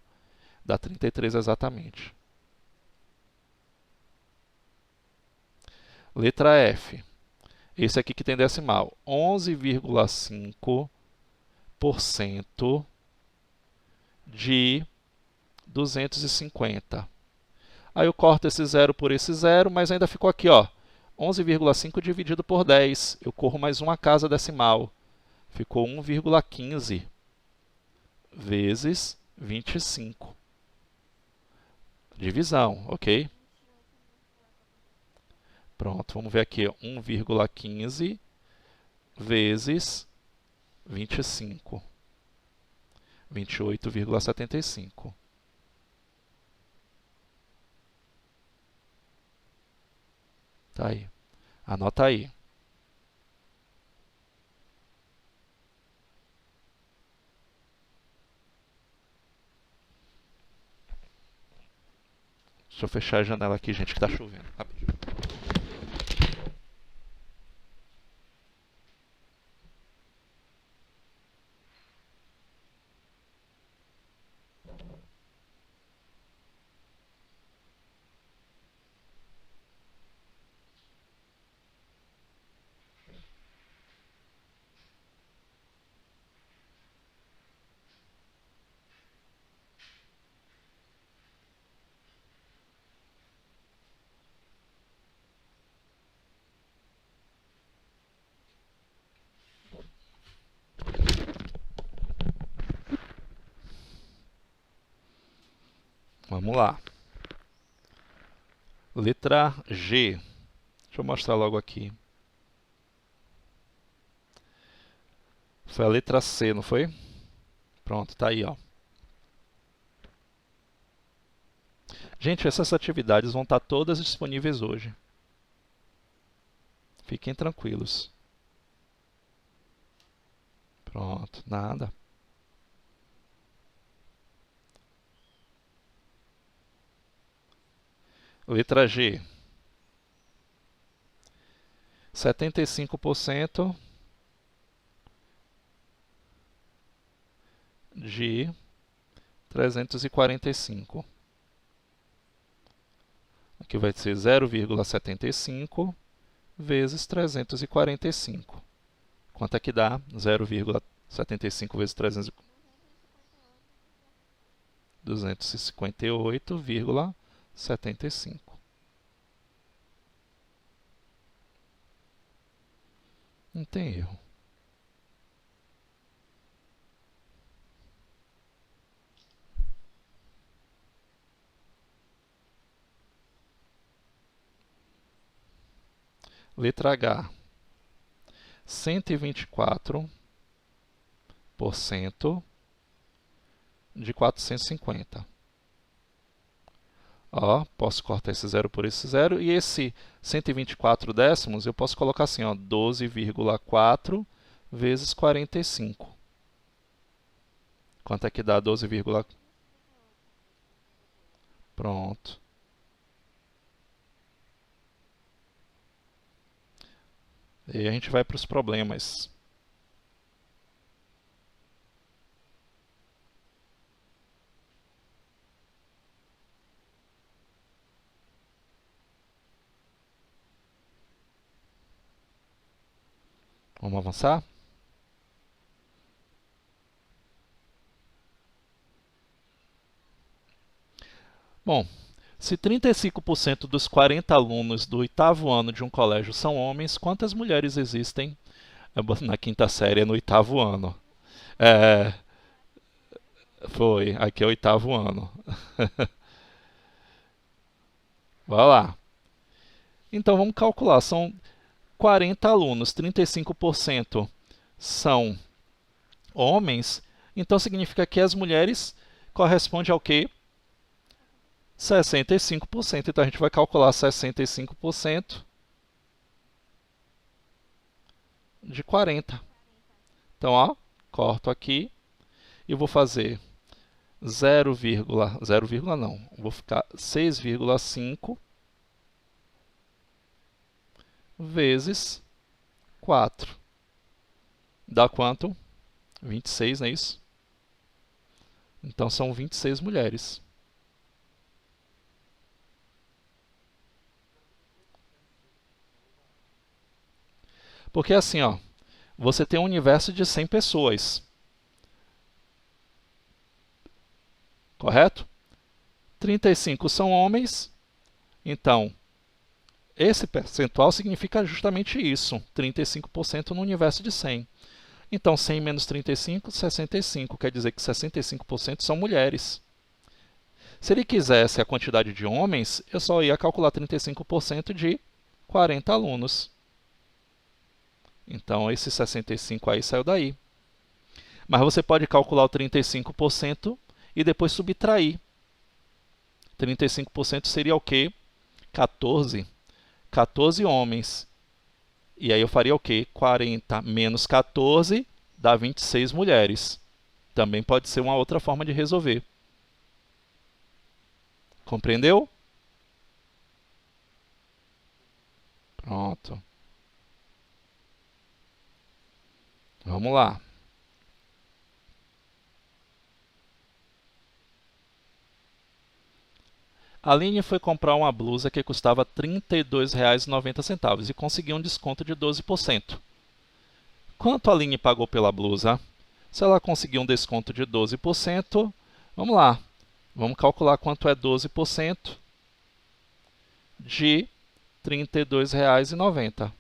Dá 33 exatamente. Letra F. Esse aqui que tem decimal. 11,5% de 250. Aí eu corto esse zero por esse zero, mas ainda ficou aqui, ó. 11,5 dividido por 10. Eu corro mais uma casa decimal. Ficou 1,15 vezes 25. Divisão, ok? Pronto, vamos ver aqui, 1,15 vezes 25. 28,75. Tá aí. Anota aí. Deixa eu fechar a janela aqui, gente, que tá chovendo. Rapidinho. Vamos lá. Letra G. Deixa eu mostrar logo aqui. Foi a letra C, não foi? Pronto, tá aí, ó. Gente, essas atividades vão estar todas disponíveis hoje. Fiquem tranquilos. Pronto, nada. Letra G. 75% de 345. Aqui vai ser 0,75 vezes 345. Quanto é que dá? 0,75 vezes 258,75. Não tem erro. Letra H. 124% de 450. Ó, posso cortar esse zero por esse zero. E esse 124 décimos, eu posso colocar assim, ó, 12,4 vezes 45. Quanto é que dá 12, pronto. E aí a gente vai para os problemas. Vamos avançar? Bom, se 35% dos 40 alunos do oitavo ano de um colégio são homens, quantas mulheres existem na quinta série, no oitavo ano? É, foi, aqui é o oitavo ano. Vai lá. Então vamos calcular, são 40 alunos, 35% são homens, então significa que as mulheres correspondem ao quê? 65%. Então a gente vai calcular 65% de 40. Então, ó, corto aqui e vou fazer 0, não, vou ficar 6,5 vezes 4. Dá quanto? 26, não é isso? Então são 26 mulheres. Porque assim, ó, você tem um universo de 100 pessoas. Correto? 35 são homens, então esse percentual significa justamente isso, 35% no universo de 100. Então 100 menos 35, 65, quer dizer que 65% são mulheres. Se ele quisesse a quantidade de homens, eu só ia calcular 35% de 40 alunos. Então esse 65 aí saiu daí. Mas você pode calcular o 35% e depois subtrair. 35% seria o quê? 14. 14 homens. E aí eu faria o quê? 40 menos 14 dá 26 mulheres. Também pode ser uma outra forma de resolver. Compreendeu? Pronto. Vamos lá. A Aline foi comprar uma blusa que custava R$ 32,90 e conseguiu um desconto de 12%. Quanto a Aline pagou pela blusa? Se ela conseguiu um desconto de 12%, vamos lá. Vamos calcular quanto é 12% de R$ 32,90.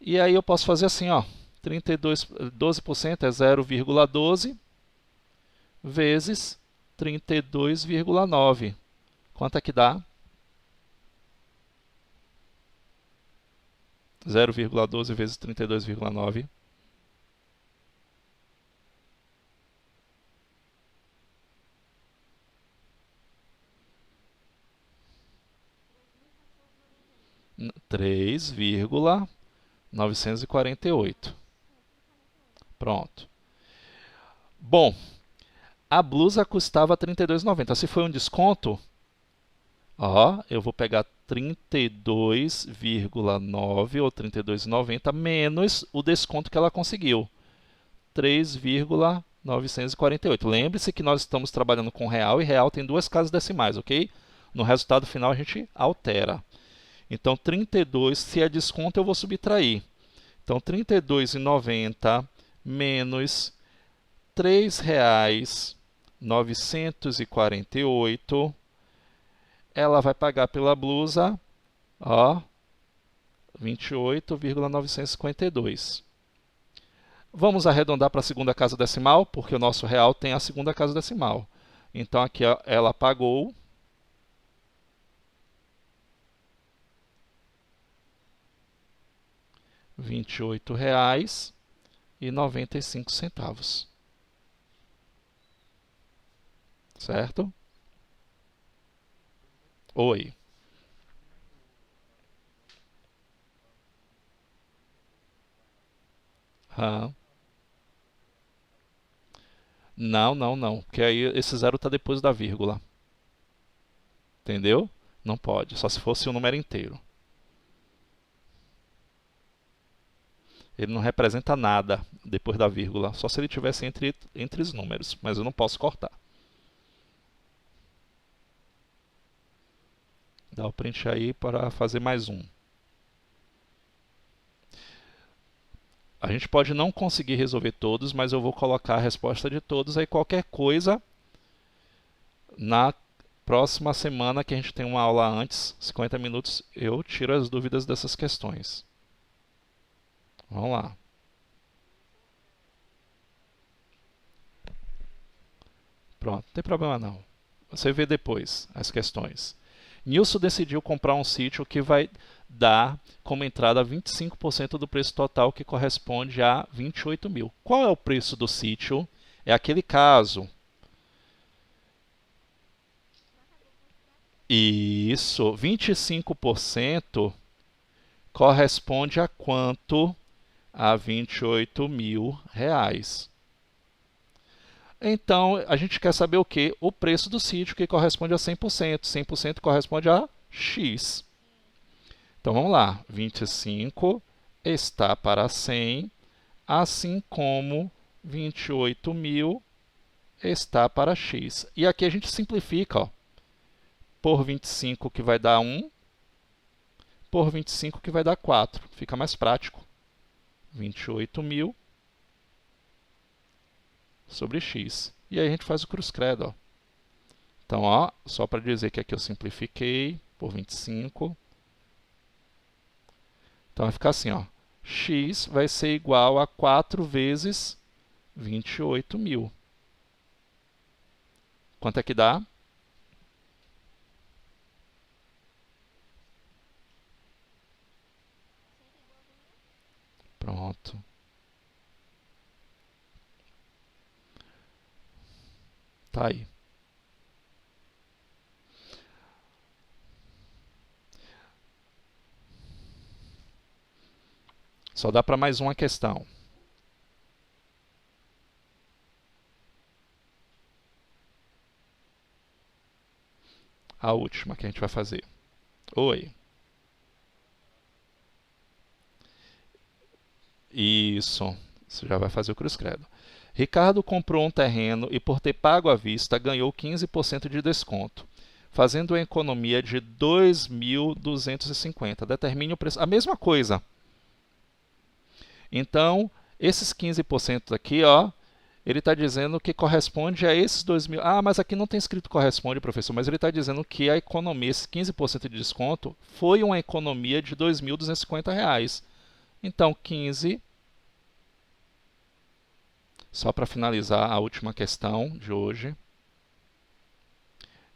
E aí eu posso fazer assim, ó. 12% é 0,12 vezes 32,9. Quanto é que dá? 0,12 vezes 32,9. R$ 3,948. Pronto. Bom, a blusa custava R$ 32,90. Se foi um desconto, ó, eu vou pegar 32,9 ou 32,90 menos o desconto que ela conseguiu. 3,948. Lembre-se que nós estamos trabalhando com real e real tem duas casas decimais, ok? No resultado final a gente altera. Então 32, se é desconto eu vou subtrair. Então 32,90 menos R$ 3,948, ela vai pagar pela blusa, ó, 28,952. Vamos arredondar para a segunda casa decimal, porque o nosso real tem a segunda casa decimal. Então aqui ó, ela pagou R$ 28,95. Certo? Oi. Ah. Não, não, não. Porque aí esse zero está depois da vírgula. Entendeu? Não pode. Só se fosse um número inteiro. Ele não representa nada depois da vírgula. Só se ele tivesse entre os números. Mas eu não posso cortar. Dá o print aí para fazer mais um. A gente pode não conseguir resolver todos, mas eu vou colocar a resposta de todos. Aí qualquer coisa, na próxima semana, que a gente tem uma aula antes, 50 minutos, eu tiro as dúvidas dessas questões. Vamos lá. Pronto, não tem problema não. Você vê depois as questões. Nilson decidiu comprar um sítio que vai dar como entrada 25% do preço total, que corresponde a 28 mil. Qual é o preço do sítio? É aquele caso. Isso, 25% corresponde a quanto? A 28 mil reais. Então, a gente quer saber o quê? O preço do sítio, que corresponde a 100%. 100% corresponde a X. Então, vamos lá. 25 está para 100, assim como 28 mil está para X. E aqui a gente simplifica, ó, por 25, que vai dar 1, por 25, que vai dar 4. Fica mais prático. 28 mil sobre X. E aí a gente faz o cruz-credo, ó. Então, ó, só para dizer que aqui eu simplifiquei por 25. Então, vai ficar assim, ó. X vai ser igual a 4 vezes 28 mil. Quanto é que dá? Pronto. Tá aí. Só dá para mais uma questão. A última que a gente vai fazer. Oi. Isso. Você já vai fazer o cruz-credo. Ricardo comprou um terreno e, por ter pago à vista, ganhou 15% de desconto, fazendo uma economia de 2.250. Determine o preço. A mesma coisa. Então, esses 15% aqui, ó, ele está dizendo que corresponde a esses 2.000. Ah, mas aqui não tem escrito corresponde, professor, mas ele está dizendo que a economia, esse 15% de desconto, foi uma economia de R$ 2.250. Então, 15, só para finalizar a última questão de hoje.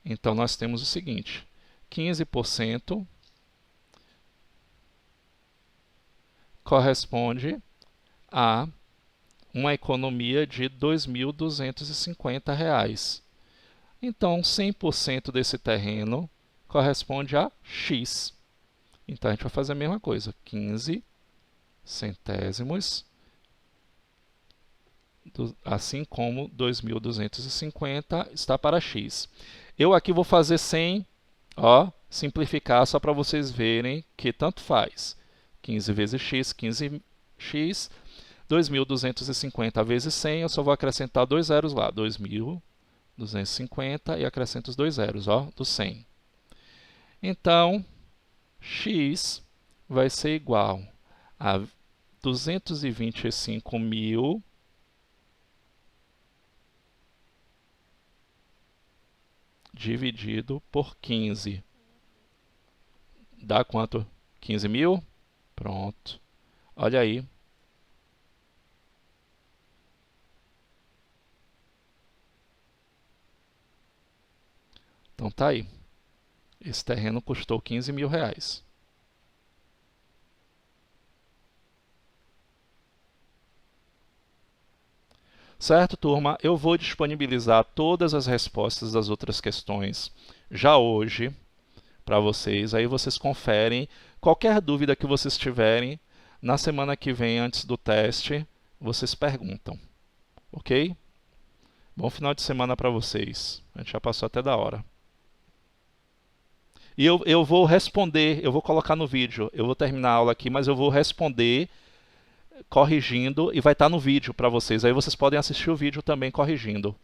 Então, nós temos o seguinte, 15% corresponde a uma economia de R$ 2.250. Então, 100% desse terreno corresponde a X. Então, a gente vai fazer a mesma coisa, 15 centésimos, assim como 2.250 está para X. Eu aqui vou fazer sem, ó, simplificar, só para vocês verem que tanto faz. 15 vezes X, 15x, 2.250 vezes 100, eu só vou acrescentar 2 zeros lá, 2.250 e acrescento os 2 zeros, ó, do 100. Então, X vai ser igual a 225.000 dividido por 15. Dá quanto? 15.000? Pronto. Olha aí. Então tá aí. Esse terreno custou 15 mil reais. Certo, turma? Eu vou disponibilizar todas as respostas das outras questões já hoje para vocês. Aí vocês conferem. Qualquer dúvida que vocês tiverem, na semana que vem, antes do teste, vocês perguntam. Ok? Bom final de semana para vocês. A gente já passou até da hora. E eu vou responder, eu vou colocar no vídeo. Eu vou terminar a aula aqui, mas eu vou responder corrigindo e vai estar no vídeo para vocês. Aí vocês podem assistir o vídeo também corrigindo.